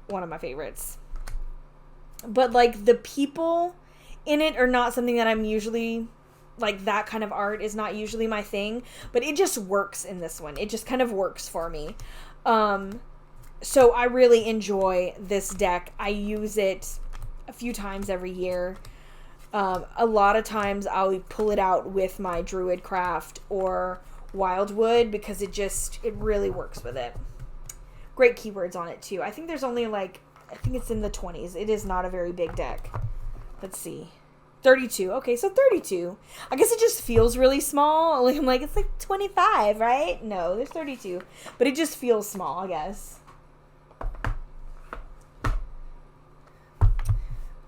One of my favorites. But like the people in it are not something that I'm usually, like that kind of art is not usually my thing. But it just works in this one. It just kind of works for me. So I really enjoy this deck. I use it a few times every year. A lot of times I'll pull it out with my Druid Craft or Wildwood because it really works with it. Great keywords on it too. I think there's only like, I think it's in the 20s. It is not a very big deck. Let's see. 32. Okay, so 32. I guess it just feels really small. I'm like, it's like 25, right? No, there's 32. But it just feels small, I guess.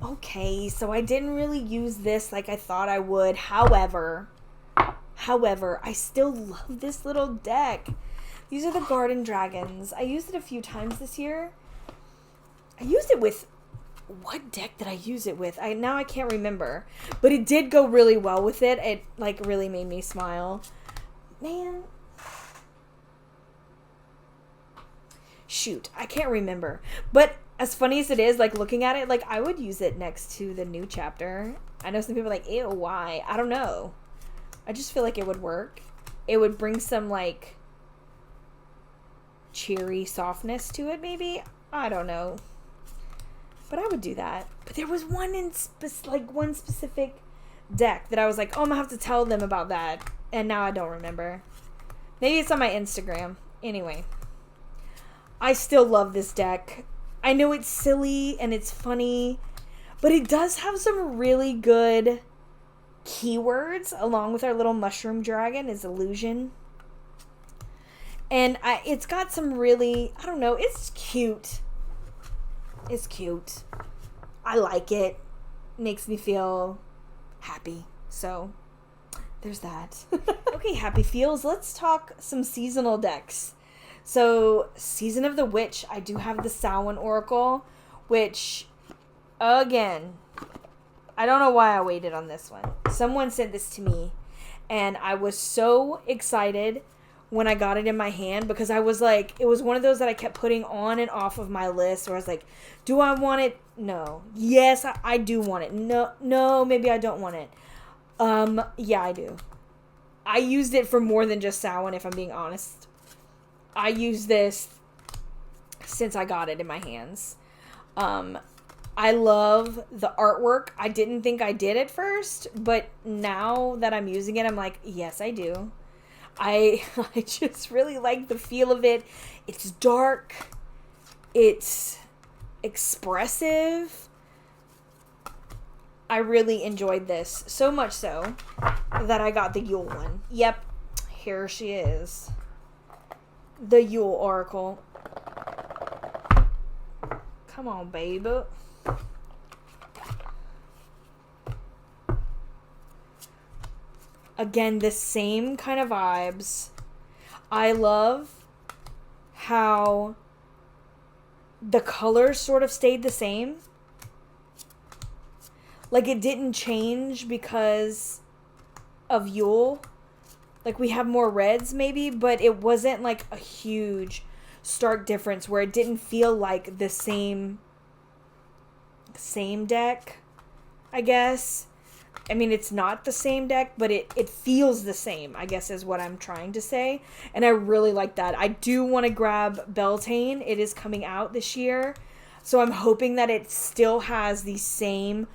Okay, so I didn't really use this like I thought I would. However, I still love this little deck. These are the Garden Dragons. I used it a few times this year. I used it with... What deck did I use it with? Now I can't remember. But it did go really well with it. It, like, really made me smile. Man. Shoot, I can't remember. But as funny as it is, like, looking at it, like, I would use it next to the new chapter. I know some people are like, ew, why? I don't know. I just feel like it would work. It would bring some, like, cheery softness to it, maybe? I don't know. But I would do that. But there was one one specific deck that I was like, oh, I'm going to have to tell them about that. And now I don't remember. Maybe it's on my Instagram. Anyway. I still love this deck. I know it's silly and it's funny. But it does have some really good keywords. Along with our little mushroom dragon is illusion. And it's got some really, I don't know, it's cute. It's cute. I like it. Makes me feel happy. So, there's that. Okay, happy feels. Let's talk some seasonal decks. So, Season of the Witch. I do have the Samhain Oracle, which, again, I don't know why I waited on this one. Someone sent this to me, and I was so excited when I got it in my hand, because I was like, it was one of those that I kept putting on and off of my list, where I was like, do I want it? No. Yes, I do want it. No, maybe I don't want it. Yeah, I do. I used it for more than just Samhain, if I'm being honest. I used this since I got it in my hands. I love the artwork. I didn't think I did at first, but now that I'm using it, I'm like, yes, I do. I just really like the feel of it. It's dark. It's expressive. I really enjoyed this. So much so that I got the Yule one. Yep. Here she is. The Yule Oracle. Come on, baby. Again, the same kind of vibes. I love how the colors sort of stayed the same. Like, it didn't change because of Yule. Like, we have more reds maybe, but it wasn't like a huge stark difference where it didn't feel like the same deck, I guess. I mean, it's not the same deck, but it feels the same, I guess is what I'm trying to say. And I really like that. I do want to grab Beltane. It is coming out this year. So I'm hoping that it still has the same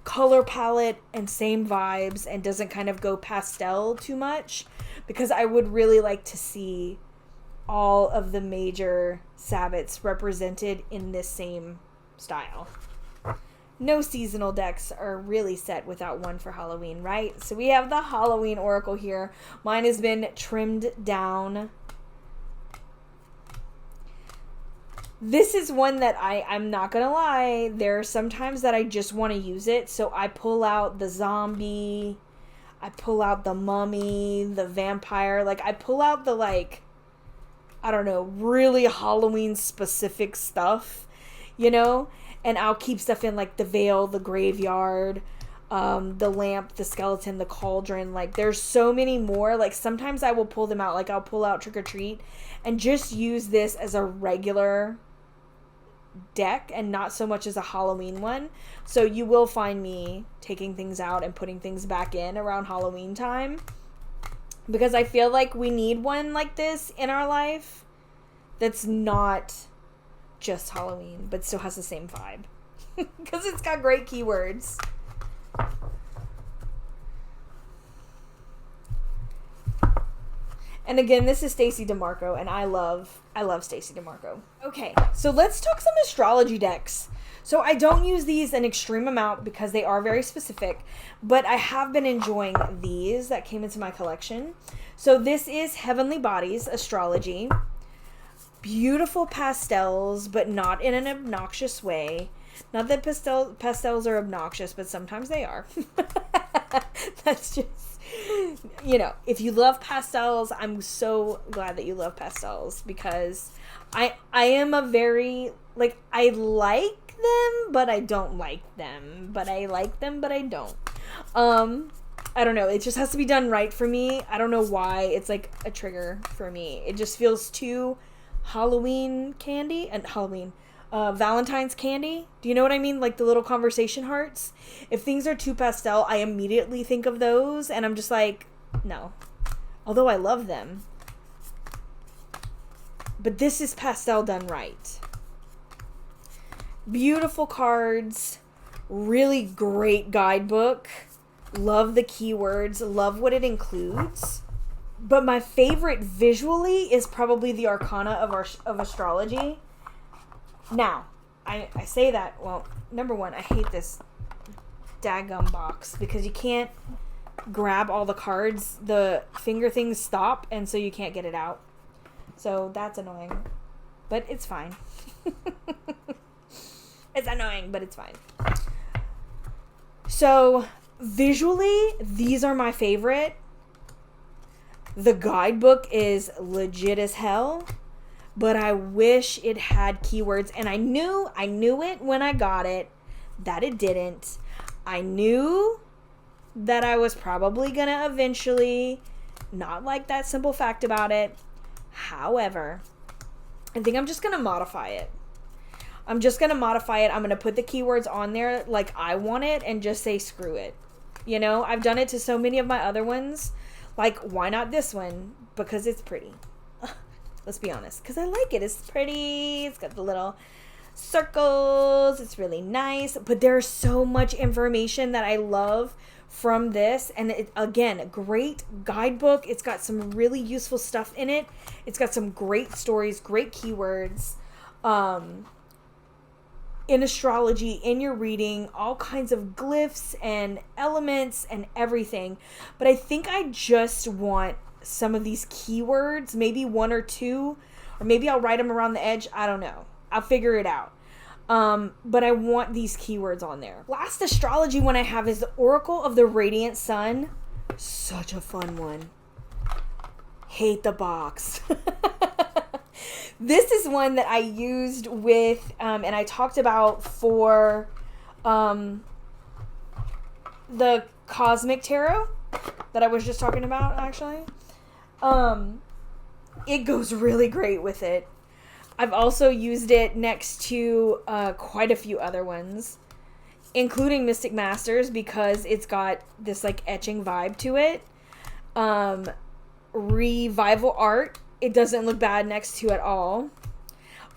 color palette and same vibes and doesn't kind of go pastel too much. Because I would really like to see all of the major Sabbats represented in this same style. No seasonal decks are really set without one for Halloween, right? So we have the Halloween Oracle here. Mine has been trimmed down. This is one that I'm not gonna lie, there are some times that I just want to use it. So I pull out the zombie, I pull out the mummy, the vampire. Like, I pull out the, like, I don't know, really Halloween specific stuff, you know? And I'll keep stuff in, like, the veil, the graveyard, the lamp, the skeleton, the cauldron. Like, there's so many more. Like, sometimes I will pull them out. Like, I'll pull out Trick or Treat and just use this as a regular deck and not so much as a Halloween one. So you will find me taking things out and putting things back in around Halloween time. Because I feel like we need one like this in our life that's not just Halloween, but still has the same vibe. Because it's got great keywords. And again, this is Stacey DeMarco, and I love Stacey DeMarco. Okay, so let's talk some astrology decks. So I don't use these an extreme amount because they are very specific, but I have been enjoying these that came into my collection. So this is Heavenly Bodies Astrology. Beautiful pastels, but not in an obnoxious way. Not that pastels are obnoxious, but sometimes they are. That's just, you know, if you love pastels, I'm so glad that you love pastels, because I am a very, like, I like them, but I don't like them. But I like them, but I don't. I don't know. It just has to be done right for me. I don't know why. It's like a trigger for me. It just feels too Halloween candy and Valentine's candy. Do you know what I mean? Like the little conversation hearts. If things are too pastel, I immediately think of those, and I'm just like, no. Although I love them. But this is pastel done right. Beautiful cards. Really great guidebook. Love the keywords. Love what it includes. But my favorite visually is probably the Arcana of Astrology. Now, I say that, well, number one, I hate this daggum box because you can't grab all the cards. The finger things stop, and so you can't get it out. So that's annoying. But it's fine. It's annoying, but it's fine. So, visually, these are my favorite. The guidebook is legit as hell, but I wish it had keywords, and I knew it when I got it that it didn't. I knew that I was probably gonna eventually not like that simple fact about it. However, I think I'm just gonna modify it. I'm gonna put the keywords on there like I want it and just say screw it. You know, I've done it to so many of my other ones. Like, why not this one? Because it's pretty. Let's be honest. Because I like it. It's pretty. It's got the little circles. It's really nice, but there's so much information that I love from this, and it, again, a great guidebook. It's got some really useful stuff in it. It's got some great stories, great keywords in astrology, in your reading, all kinds of glyphs and elements and everything. But I think I just want some of these keywords, maybe one or two, or maybe I'll write them around the edge. I don't know. I'll figure it out. But I want these keywords on there. Last astrology one I have is the Oracle of the Radiant Sun. Such a fun one. Hate the box. This is one that I used with, and I talked about for the Cosmic Tarot that I was just talking about, actually. It goes really great with it. I've also used it next to quite a few other ones, including Mystic Masters, because it's got this like etching vibe to it. Revival art, it doesn't look bad next to at all.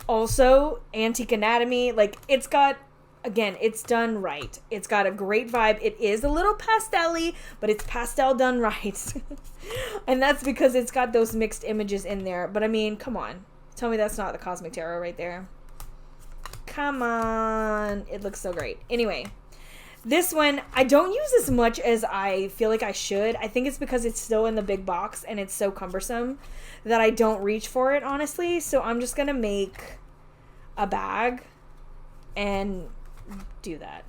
Also, Antique Anatomy, like it's got, again, it's done right. It's got a great vibe. It is a little pastel-y, but it's pastel done right. And that's because it's got those mixed images in there. But I mean, come on. Tell me that's not the Cosmic Tarot right there. Come on. It looks so great. Anyway, this one, I don't use as much as I feel like I should. I think it's because it's still in the big box and it's so cumbersome that I don't reach for it, honestly. So I'm just going to make a bag and do that.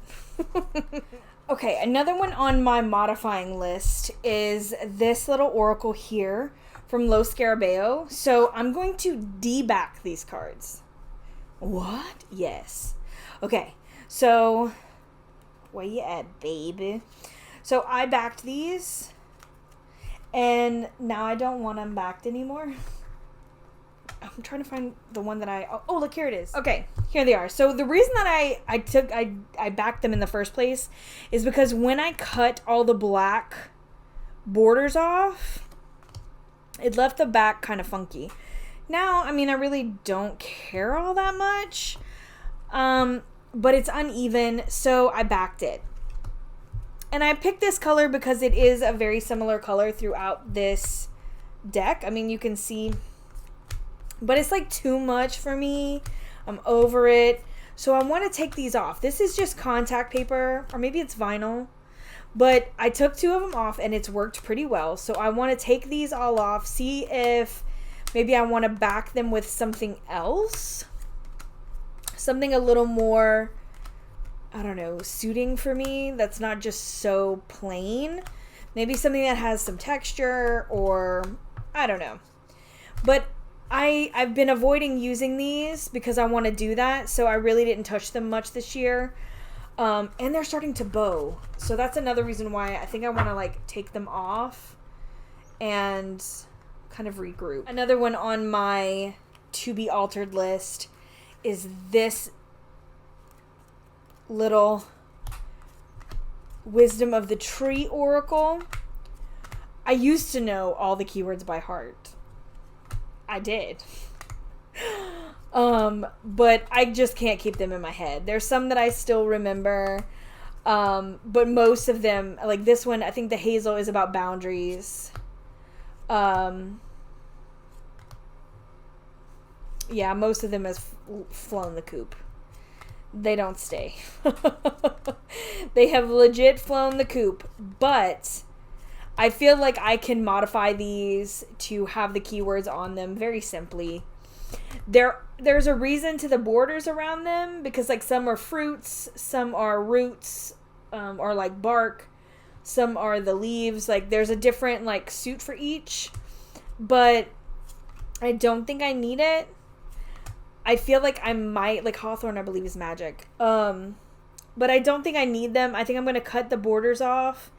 Okay, another one on my modifying list is this little oracle here from Lo Scarabeo. So I'm going to deback these cards. What? Yes. Okay, so where you at, baby? So I backed these, and now I don't want them backed anymore. I'm trying to find the one that oh look, here it is. Okay, here they are. So the reason that I backed them in the first place is because when I cut all the black borders off, it left the back kind of funky. Now, I mean, I really don't care all that much, but it's uneven, so I backed it. And I picked this color because it is a very similar color throughout this deck. I mean, you can see, but it's like too much for me. I'm over it. So I want to take these off. This is just contact paper, or maybe it's vinyl. But I took two of them off and it's worked pretty well. So I want to take these all off, see if maybe I want to back them with something else. Something a little more, I don't know, suiting for me. That's not just so plain. Maybe something that has some texture, or I don't know. But I've been avoiding using these because I want to do that. So I really didn't touch them much this year. And they're starting to bow. So that's another reason why I think I want to like take them off and kind of regroup. Another one on my to be altered list is this little Wisdom of the Tree Oracle. I used to know all the keywords by heart. I did. But I just can't keep them in my head. There's some that I still remember. But most of them, like this one, I think the hazel is about boundaries. Yeah, most of them has flown the coop. They don't stay. They have legit flown the coop, but I feel like I can modify these to have the keywords on them very simply. There's a reason to the borders around them, because like some are fruits, some are roots, or like bark, some are the leaves. Like there's a different like suit for each, but I don't think I need it. I feel like I might, like Hawthorne I believe is magic, but I don't think I need them. I think I'm going to cut the borders off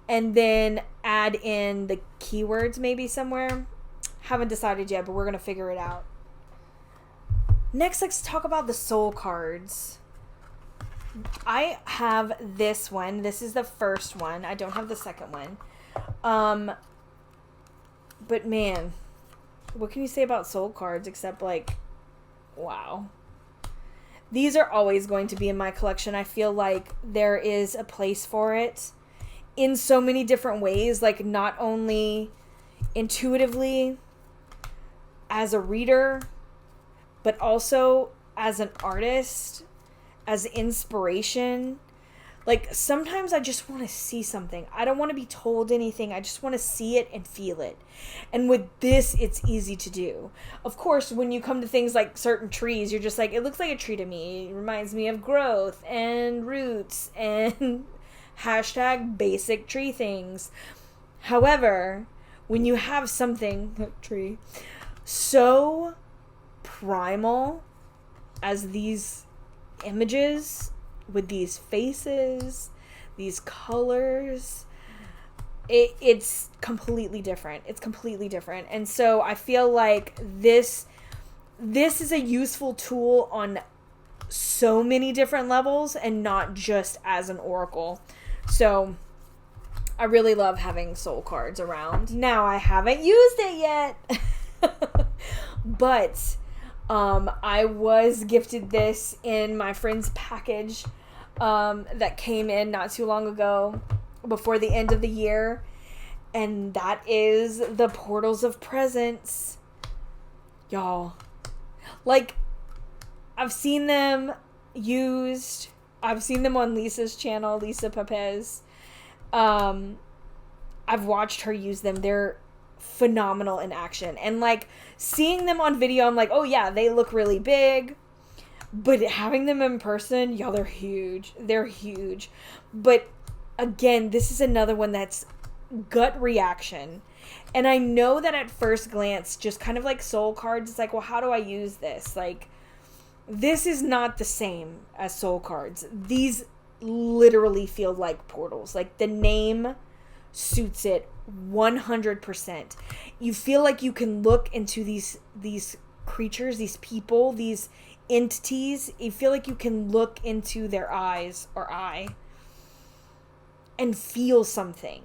and then add in the keywords maybe somewhere. Haven't decided yet, but we're going to figure it out. Next, let's talk about the soul cards. I have this one. This is the first one. I don't have the second one. But man, what can you say about soul cards except like, wow. These are always going to be in my collection. I feel like there is a place for it in so many different ways, like not only intuitively as a reader, but also as an artist, as inspiration. Like, sometimes I just want to see something. I don't want to be told anything. I just want to see it and feel it. And with this, it's easy to do. Of course, when you come to things like certain trees, you're just like, it looks like a tree to me. It reminds me of growth and roots and hashtag basic tree things. However, when you have something, tree, so primal as these images, with these faces, these colors, it's completely different. It's completely different. And so I feel like this is a useful tool on so many different levels and not just as an oracle. So I really love having soul cards around. Now, I haven't used it yet, but I was gifted this in my friend's package that came in not too long ago, before the end of the year, and that is the Portals of Presence. Y'all, like, I've seen them used. I've seen them on Lisa's channel, Lisa Pepez. I've watched her use them. They're phenomenal in action. And, like, seeing them on video, I'm like, oh yeah, they look really big. But having them in person, y'all, they're huge. They're huge. But again, this is another one that's gut reaction. And I know that at first glance, just kind of like soul cards, it's like, well, how do I use this? Like, this is not the same as soul cards. These literally feel like portals. Like, the name suits it 100%. You feel like you can look into these creatures, these people, these entities. You feel like you can look into their eyes or eye and feel something.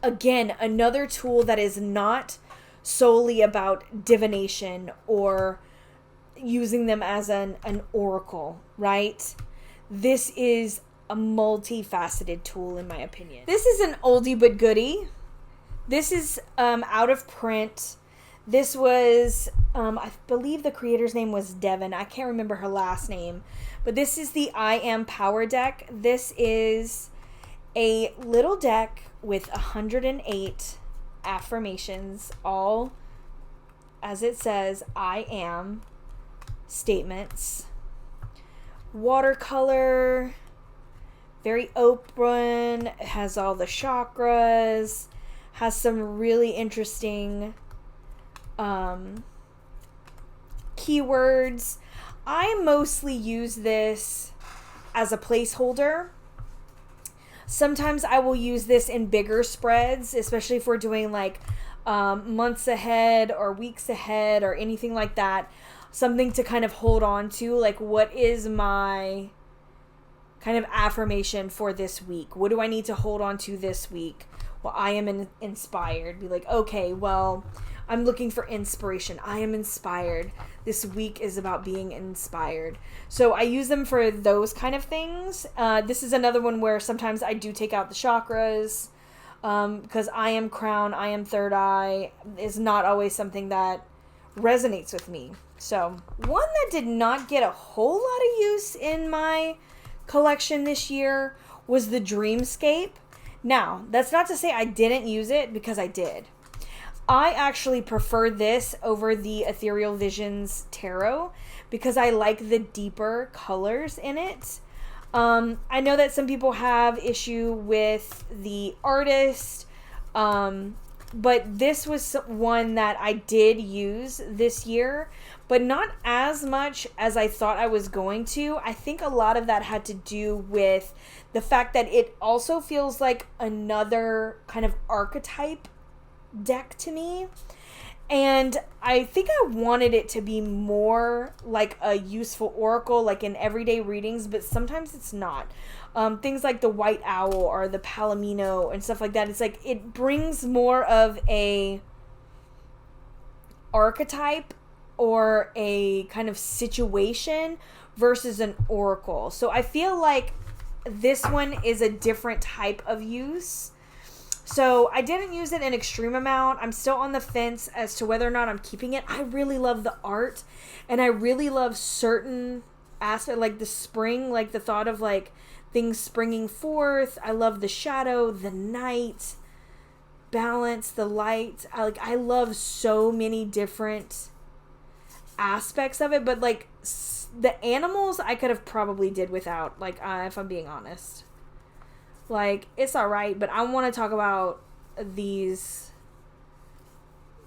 Again, another tool that is not solely about divination or using them as an oracle, right? This is a multifaceted tool, in my opinion. This is an oldie but goodie. This is out of print. This was, I believe the creator's name was Devin. I can't remember her last name. But this is the I Am Powerdeck. This is a little deck with 108 affirmations, all, as it says, I am statements. Watercolor, very open, has all the chakras, has some really interesting keywords. I mostly use this as a placeholder. Sometimes I will use this in bigger spreads, especially if we're doing like months ahead or weeks ahead or anything like that. Something to kind of hold on to, like, what is my kind of affirmation for this week? What do I need to hold on to this week? Well, I am inspired. Be like, okay, well, I'm looking for inspiration. I am inspired. This week is about being inspired. So I use them for those kind of things. This is another one where sometimes I do take out the chakras, because I am crown, I am third eye is not always something that resonates with me. So one that did not get a whole lot of use in my collection this year was the Dreamscape. Now, that's not to say I didn't use it, because I did. I actually prefer this over the Ethereal Visions Tarot because I like the deeper colors in it. I know that some people have issue with the artist, but this was one that I did use this year, but not as much as I thought I was going to. I think a lot of that had to do with the fact that it also feels like another kind of archetype deck to me. And I think I wanted it to be more like a useful oracle, like in everyday readings, but sometimes it's not. Things like the White Owl or the Palomino and stuff like that, it's like it brings more of a archetype or a kind of situation versus an oracle. So I feel like this one is a different type of use. So I didn't use it an extreme amount. I'm still on the fence as to whether or not I'm keeping it. I really love the art, and I really love certain aspects, like the spring, like the thought of like things springing forth. I love the shadow, the night, balance, the light. I love so many different aspects of it, but like the animals I could have probably did without, like, if I'm being honest. Like, it's alright, but I want to talk about these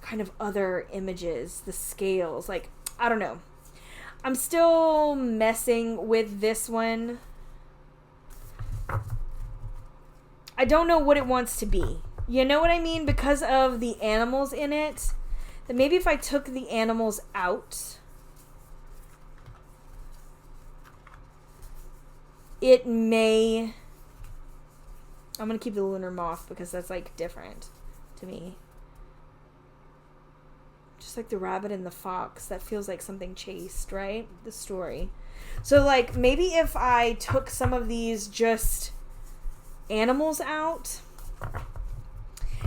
kind of other images, the scales. Like, I don't know. I'm still messing with this one. I don't know what it wants to be. You know what I mean? Because of the animals in it. That maybe if I took the animals out, it may... I'm going to keep the lunar moth because that's, like, different to me. Just like the rabbit and the fox. That feels like something chased, right? The story. So, like, maybe if I took some of these just animals out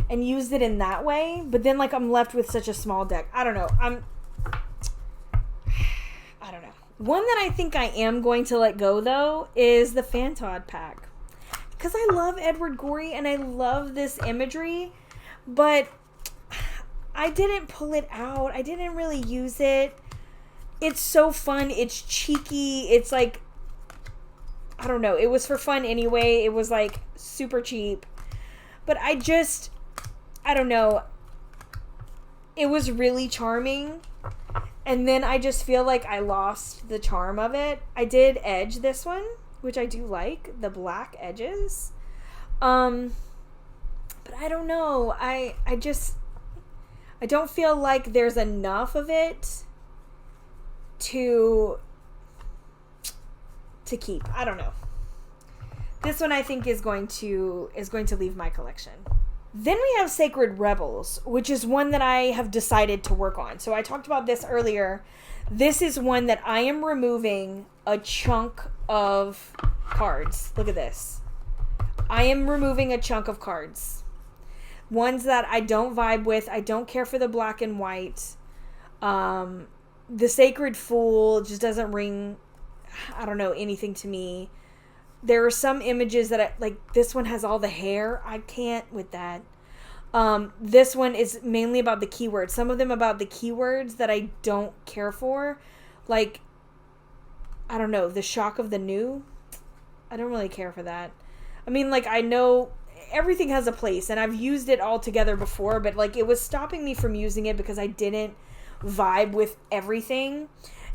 and used it in that way, but then, like, I'm left with such a small deck. I don't know. I don't know. One that I think I am going to let go, though, is the Fantod pack. Because I love Edward Gorey and I love this imagery, but I didn't pull it out. I didn't really use it. It's so fun. It's cheeky. It's like, I don't know. It was for fun anyway. It was like super cheap. But I don't know. It was really charming. And then I just feel like I lost the charm of it. I did edge this one, which I do like, the black edges. But I don't know. I don't feel like there's enough of it to keep. I don't know. This one I think is going to leave my collection. Then we have Sacred Rebels, which is one that I have decided to work on. So I talked about this earlier. This is one that I am removing a chunk of cards. Look at this. I am removing a chunk of cards. Ones that I don't vibe with. I don't care for the black and white. The Sacred Fool just doesn't ring, I don't know, anything to me. There are some images that like this one has all the hair. I can't with that. This one is mainly about the keywords. Some of them about the keywords that I don't care for. Like, I don't know, the shock of the new. I don't really care for that. I mean, like, I know everything has a place and I've used it all together before, but like it was stopping me from using it because I didn't vibe with everything.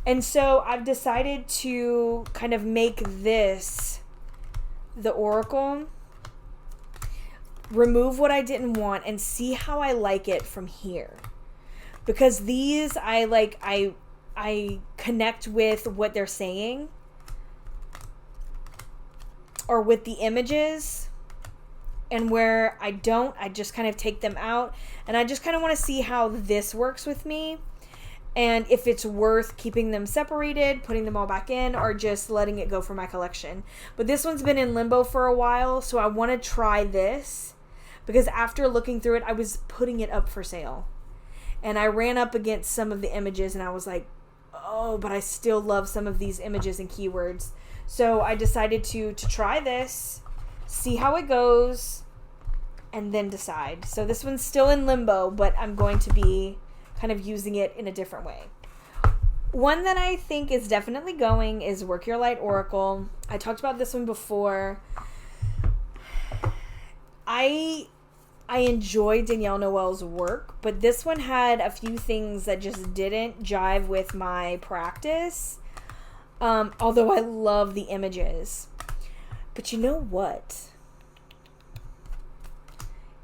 And so I've decided to kind of make this the Oracle, remove what I didn't want, and see how I like it from here. Because these, I connect with what they're saying, or with the images, and where I don't, I just kind of take them out, and I just kind of want to see how this works with me, and if it's worth keeping them separated, putting them all back in, or just letting it go for my collection. But this one's been in limbo for a while, so I want to try this, because after looking through it, I was putting it up for sale, and I ran up against some of the images, and I was like, oh, but I still love some of these images and keywords. So I decided to try this, see how it goes, and then decide. So this one's still in limbo, but I'm going to be kind of using it in a different way. One that I think is definitely going is Work Your Light Oracle. I talked about this one before. I enjoy Danielle Noel's work, but this one had a few things that just didn't jive with my practice. Although I love the images. But you know what?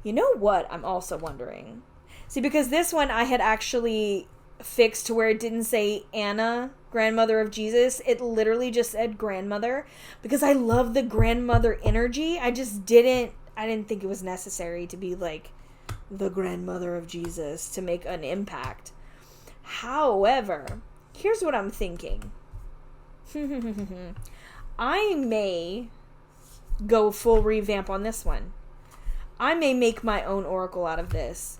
I'm also wondering. See, because this one I had actually fixed to where it didn't say Anna, grandmother of Jesus. It literally just said grandmother, because I love the grandmother energy. I didn't think it was necessary to be like the grandmother of Jesus to make an impact. However, here's what I'm thinking. I may go full revamp on this one. I may make my own oracle out of this.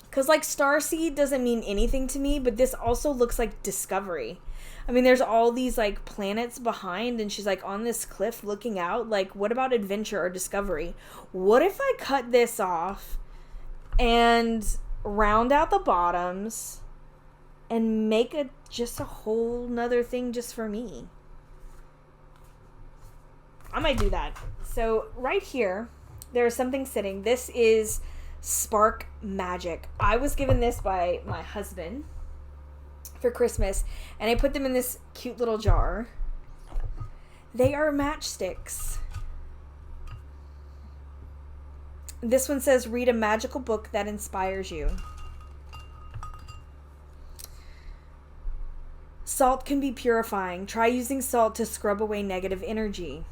Because, like, Starseed doesn't mean anything to me, but this also looks like discovery. I mean, there's all these, like, planets behind, and she's, like, on this cliff looking out. Like, what about adventure or discovery? What if I cut this off and round out the bottoms and make just a whole nother thing just for me? I might do that. So, right here, there's something sitting. This is Spark Magic. I was given this by my husband for Christmas, and I put them in this cute little jar. They are matchsticks. This one says, read a magical book that inspires you. Salt can be purifying. Try using salt to scrub away negative energy.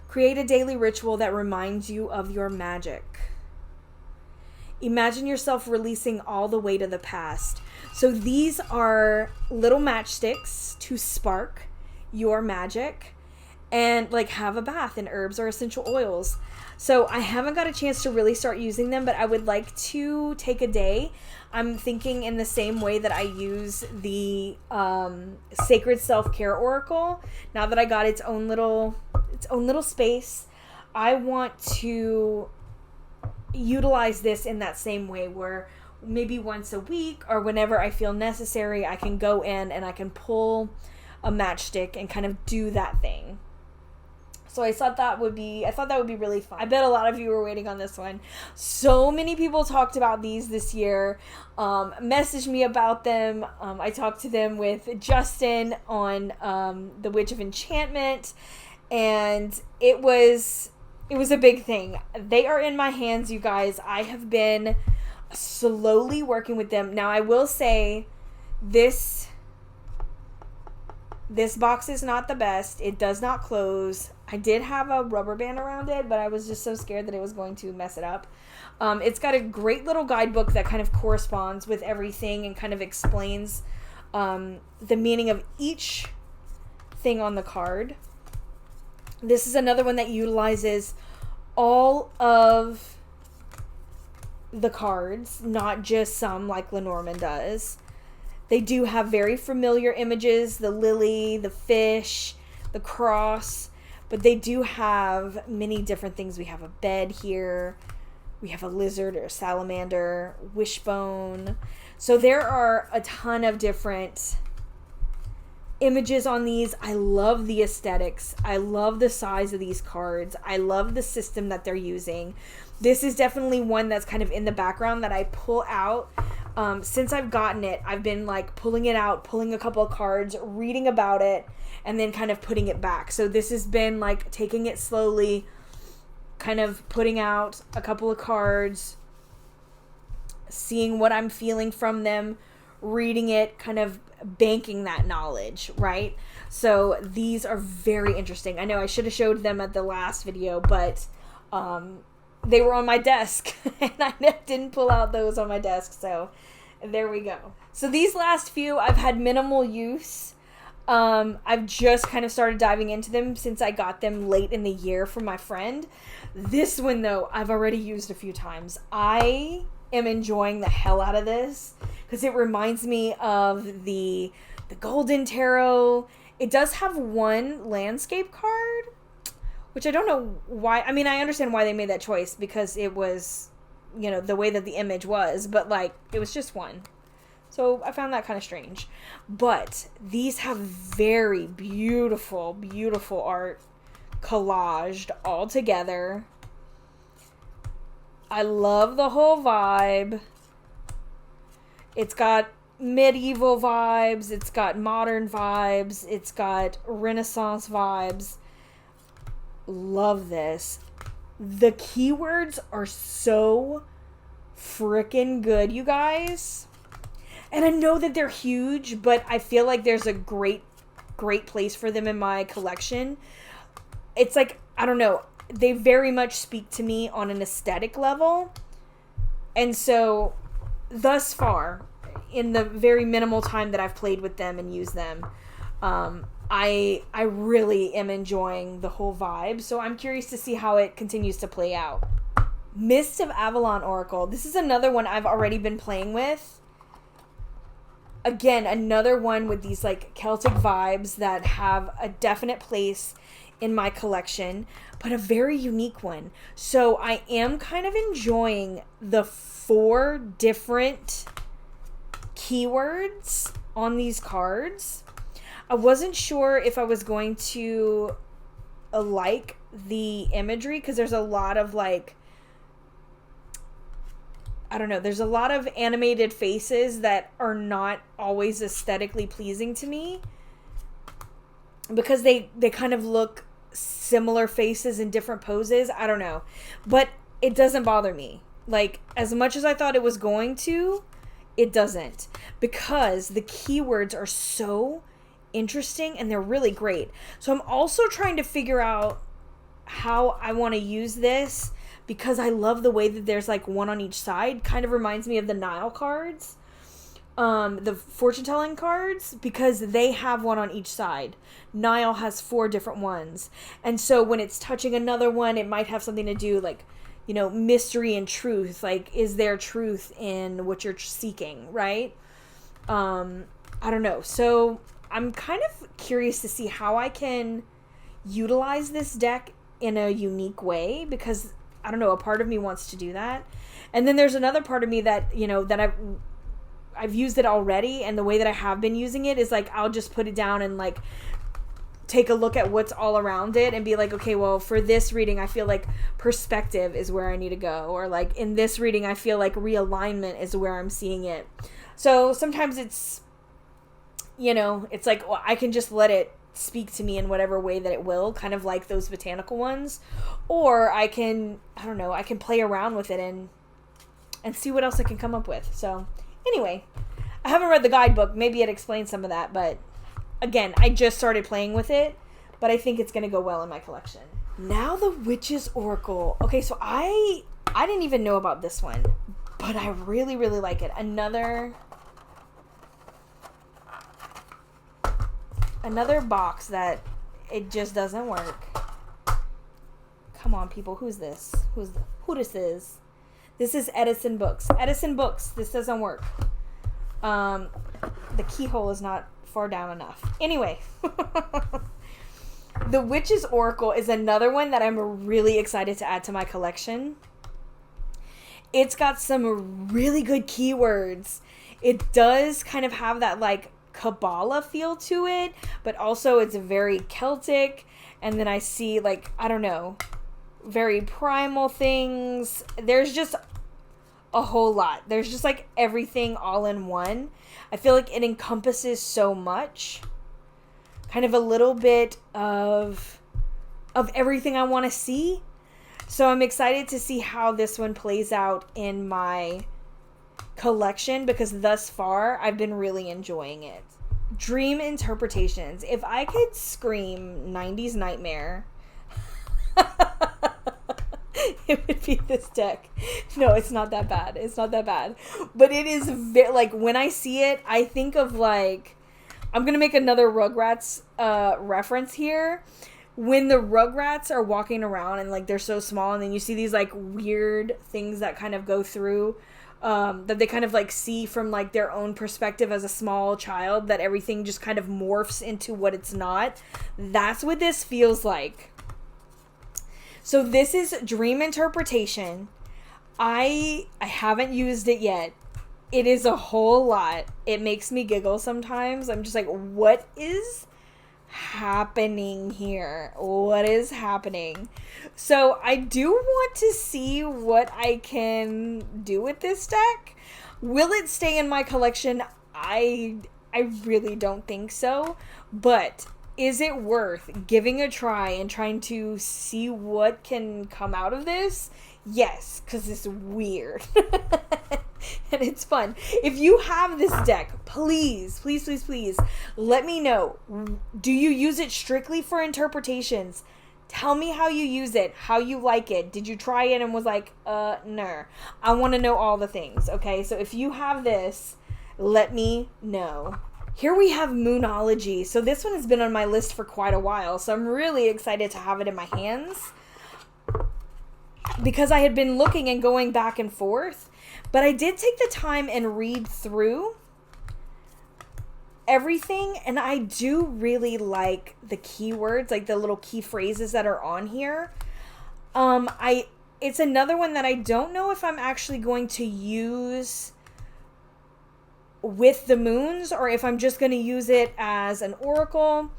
Create a daily ritual that reminds you of your magic. Imagine yourself releasing all the weight of the past. So these are little matchsticks to spark your magic and, like, have a bath in herbs or essential oils. So I haven't got a chance to really start using them, but I would like to take a day. I'm thinking in the same way that I use the Sacred Self-Care Oracle. Now that I got its own little space, I want to utilize this in that same way, where maybe once a week or whenever I feel necessary, I can go in and I can pull a matchstick and kind of do that thing. So I thought that would be really fun. I bet a lot of you were waiting on this one. So many people talked about these this year, messaged me about them. I talked to them with Justin on the Witch of Enchantment, and it was a big thing. They are in my hands, you guys. I have been slowly working with them. Now, I will say this box is not the best. It does not close. I did have a rubber band around it, but I was just so scared that it was going to mess it up. It's got a great little guidebook that kind of corresponds with everything and kind of explains the meaning of each thing on the card. This is another one that utilizes all of the cards, not just some like Lenormand does. They do have very familiar images, the lily, the fish, the cross, but they do have many different things. We have a bed here. We have a lizard or a salamander, wishbone. So there are a ton of different images on these. I love the aesthetics. I love the size of these cards. I love the system that they're using. This is definitely one that's kind of in the background that I pull out. Since I've gotten it, I've been like pulling it out, pulling a couple of cards, reading about it, and then kind of putting it back. So this has been like taking it slowly, kind of putting out a couple of cards, seeing what I'm feeling from them, reading it, kind of banking that knowledge, right? So these are very interesting. I know I should have showed them at the last video, but they were on my desk and I didn't pull out those on my desk. So there we go. So these last few I've had minimal use. I've just kind of started diving into them since I got them late in the year from my friend. This one though, I've already used a few times. I am enjoying the hell out of this because it reminds me of the Golden Tarot. It does have one landscape card, which I don't know why. I mean, I understand why they made that choice because it was, you know, the way that the image was, but like it was just one. So I found that kind of strange. But these have very beautiful, beautiful art collaged all together. I love the whole vibe. It's got medieval vibes. It's got modern vibes. It's got Renaissance vibes. Love this. The keywords are so freaking good, you guys. And I know that they're huge, but I feel like there's a great place for them in my collection. It's like, I don't know, they very much speak to me on an aesthetic level. And so thus far, in the very minimal time that I've played with them and used them, I really am enjoying the whole vibe. So I'm curious to see how it continues to play out. Mist of Avalon Oracle. This is another one I've already been playing with. Again, another one with these like Celtic vibes that have a definite place in my collection, but a very unique one. So I am kind of enjoying the 4 different keywords on these cards. I wasn't sure if I was going to like the imagery, because there's a lot of like, I don't know, there's a lot of animated faces that are not always aesthetically pleasing to me, because they kind of look similar faces in different poses. I don't know, but it doesn't bother me. Like, as much as I thought it was going to, it doesn't, because the keywords are so interesting and they're really great. So I'm also trying to figure out how I want to use this, because I love the way that there's like one on each side. Kind of reminds me of the Nile cards, the fortune telling cards, because they have one on each side. Nile has 4 different ones, and so when it's touching another one, it might have something to do, like, you know, mystery and truth. Like, is there truth in what you're seeking, right? I don't know. So I'm kind of curious to see how I can utilize this deck in a unique way, because I don't know, a part of me wants to do that. And then there's another part of me that, you know, that I've used it already, and the way that I have been using it is like, I'll just put it down and like take a look at what's all around it and be like, okay, well, for this reading, I feel like perspective is where I need to go. Or like in this reading, I feel like realignment is where I'm seeing it. So sometimes it's, you know, it's like, well, I can just let it speak to me in whatever way that it will, kind of like those botanical ones. Or I can, I don't know, I can play around with it and see what else I can come up with. So anyway, I haven't read the guidebook. Maybe it explains some of that, but again, I just started playing with it, but I think it's going to go well in my collection. Now the Witch's Oracle. Okay, so I didn't even know about this one, but I really, really like it. Another box that it just doesn't work. Come on, people. Who's this? Who this is? This is Edison Books. Edison Books. This doesn't work. The keyhole is not far down enough. Anyway, the Witch's Oracle is another one that I'm really excited to add to my collection. It's got some really good keywords. It does kind of have that like Kabbalah feel to it, but also it's very Celtic. And then I see like, I don't know, very primal things. There's just a whole lot. There's just like everything all in one. I feel like it encompasses so much. Kind of a little bit of everything I want to see. So I'm excited to see how this one plays out in my collection, because thus far I've been really enjoying it. Dream interpretations. If I could scream 90s nightmare, it would be this deck. No, it's not that bad. It's not that bad. But it is like, when I see it, I think of like, I'm going to make another Rugrats reference here. When the Rugrats are walking around and like they're so small, and then you see these like weird things that kind of go through, that they kind of like see from like their own perspective as a small child, that everything just kind of morphs into what it's not. That's what this feels like. So this is Dream Interpretation. I haven't used it yet. It is a whole lot. It makes me giggle sometimes. I'm just like, what is happening here? What is happening? So I do want to see what I can do with this deck. Will it stay in my collection? I really don't think so. But is it worth giving a try and trying to see what can come out of this? Yes, because it's weird. And it's fun. If you have this deck, please, please, please, please let me know. Do you use it strictly for interpretations? Tell me how you use it, how you like it. Did you try it and was like, no. I want to know all the things, okay? So if you have this, let me know. Here we have Moonology. So this one has been on my list for quite a while. So I'm really excited to have it in my hands, because I had been looking and going back and forth. But I did take the time and read through everything, and I do really like the keywords, like the little key phrases that are on here. It's another one that I don't know if I'm actually going to use with the moons, or if I'm just going to use it as an oracle,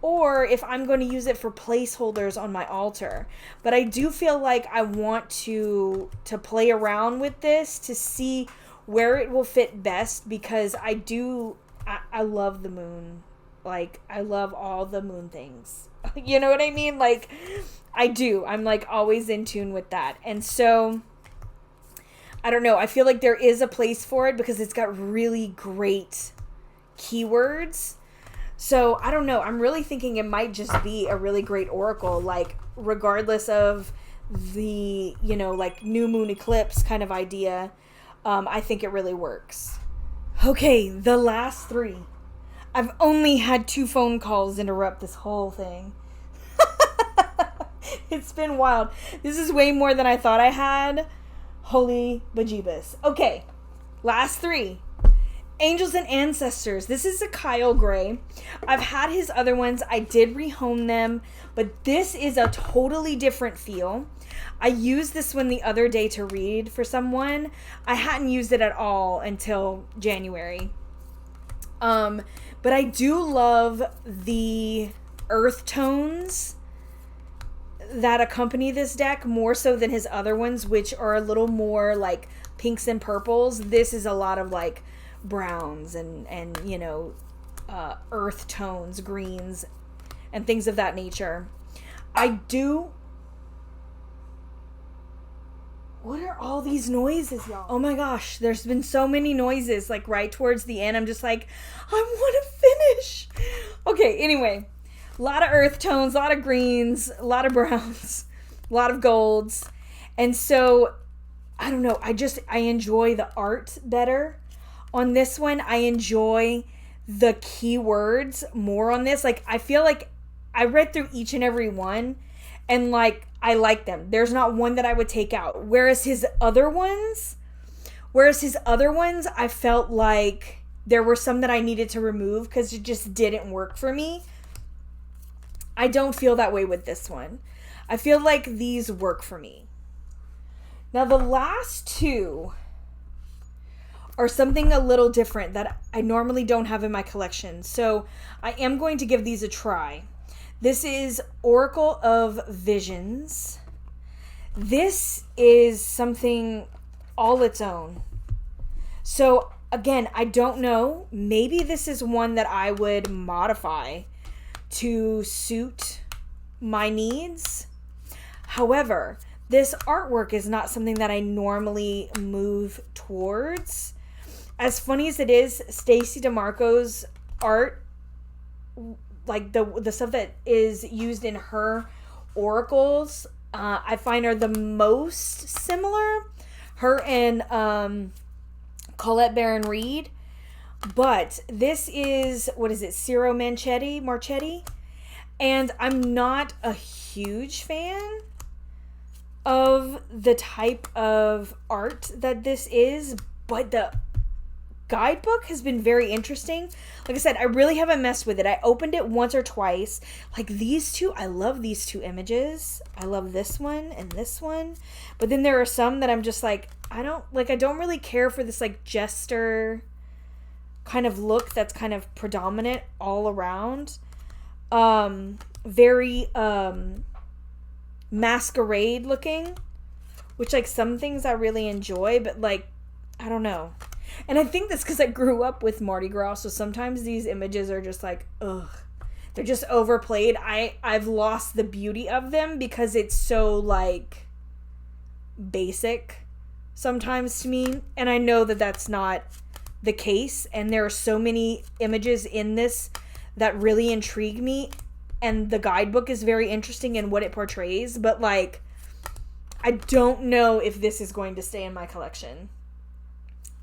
or if I'm going to use it for placeholders on my altar. But I do feel like I want to play around with this to see where it will fit best, because I love the moon. Like, I love all the moon things. You know what I mean? Like, I do. I'm, like, always in tune with that. And so, I don't know. I feel like there is a place for it because it's got really great keywords. So, I don't know. I'm really thinking it might just be a really great oracle. Like, regardless of the, you know, like, new moon eclipse kind of idea, I think it really works. Okay, the last three. I've only had 2 phone calls interrupt this whole thing. It's been wild. This is way more than I thought I had. Holy bejeebus. Okay, last 3. Angels and Ancestors. This is a Kyle Gray. I've had his other ones. I did rehome them, but this is a totally different feel. I used this one the other day to read for someone. I hadn't used it at all until January. But I do love the earth tones that accompany this deck more so than his other ones, which are a little more like pinks and purples. This is a lot of like browns and you know, earth tones, greens, and things of that nature. What are all these noises, y'all? Oh my gosh, there's been so many noises, like right towards the end. I'm just like, I want to finish. Okay, anyway, a lot of earth tones, a lot of greens, a lot of browns, a lot of golds. And so, I don't know, I enjoy the art better on this one. I enjoy the keywords more on this. Like, I feel like I read through each and every one, and like, I like them. There's not one that I would take out. Whereas his other ones, I felt like there were some that I needed to remove because it just didn't work for me. I don't feel that way with this one. I feel like these work for me. Now, the last 2 are something a little different that I normally don't have in my collection. So I am going to give these a try. This is Oracle of Visions. This is something all its own. So again, I don't know. Maybe this is one that I would modify to suit my needs. However, this artwork is not something that I normally move towards. As funny as it is, Stacey DeMarco's art, like the stuff that is used in her oracles, I find are the most similar. Her and Colette Baron Reed. But this is, what is it, Ciro Marchetti? And I'm not a huge fan of the type of art that this is, but the guidebook has been very interesting. Like I said, I really haven't messed with it. I opened it once or twice. Like these 2, I love these 2 images. I love this one and this one. But then there are some that I'm just like, I don't really care for this like jester kind of look that's kind of predominant all around. Very masquerade looking, which like some things I really enjoy, but like, I don't know. And I think that's because I grew up with Mardi Gras, so sometimes these images are just like, ugh. They're just overplayed. I've lost the beauty of them because it's so, like, basic sometimes to me. And I know that that's not the case. And there are so many images in this that really intrigue me. and the guidebook is very interesting in what it portrays, but like, I don't know if this is going to stay in my collection.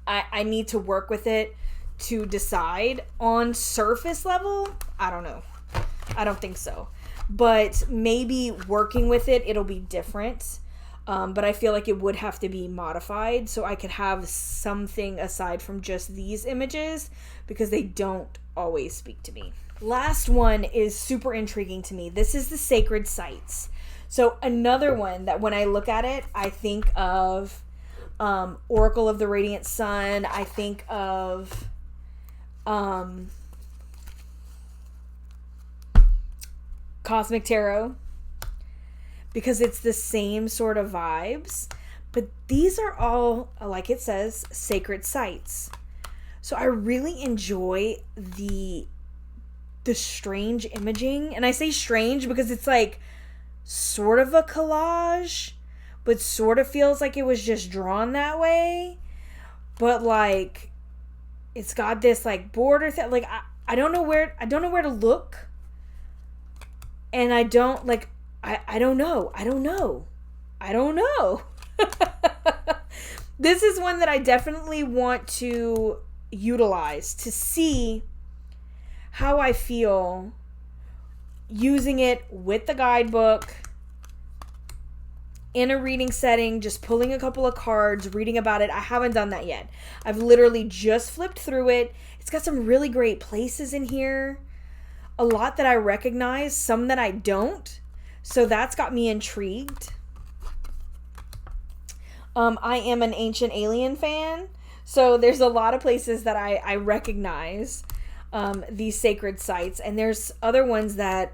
I need to work with it to decide. On surface level, I don't know. I don't think so. But maybe working with it, it'll be different. But I feel like it would have to be modified so I could have something aside from just these images, because they don't always speak to me. Last one is super intriguing to me. This is the Sacred Sites. So another one that when I look at it, I think of Oracle of the Radiant Sun. I think of Cosmic Tarot, because it's the same sort of vibes. But these are all, like it says, sacred sites. So I really enjoy the strange imaging. And I say strange because it's like sort of a collage, but sort of feels like it was just drawn that way. But like, it's got this like border thing. Like, I don't know where to look. And I don't like, I don't know. This is one that I definitely want to utilize to see how I feel using it with the guidebook in a reading setting, just pulling a couple of cards, reading about it. I haven't done that yet. I've literally just flipped through it. It's got some really great places in here. A lot that I recognize, some that I don't. So that's got me intrigued. I am an Ancient Alien fan. So there's a lot of places that I recognize these sacred sites. And there's other ones that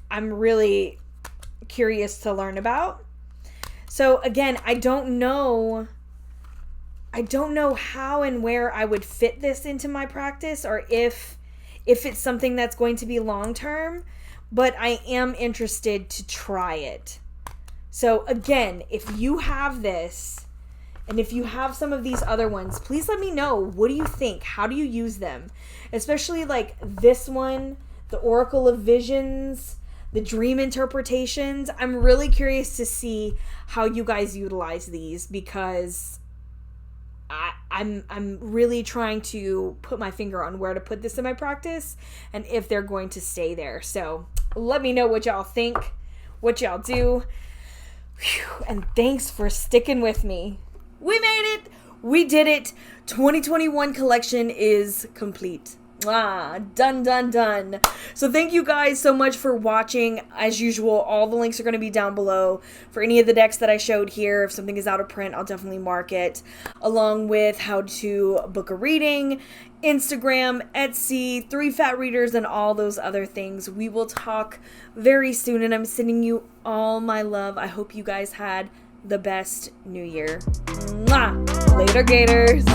I'm really curious to learn about. So again, I don't know how and where I would fit this into my practice, or if it's something that's going to be long term, but I am interested to try it. So again, if you have this, and if you have some of these other ones, please let me know. What do you think? How do you use them? Especially like this one, the Oracle of Visions, the Dream Interpretations. I'm really curious to see how you guys utilize these, because I'm really trying to put my finger on where to put this in my practice and if they're going to stay there. So let me know what y'all think, what y'all do. Whew, and thanks for sticking with me. We made it. We did it. 2021 collection is complete. Done. So thank you guys so much for watching. As usual, all the links are going to be down below for any of the decks that I showed here. If something is out of print, I'll definitely mark it, along with how to book a reading, Instagram, Etsy, 3 Fat Readers, and all those other things. We will talk very soon, and I'm sending you all my love. I hope you guys had the best New Year. Later, Gators.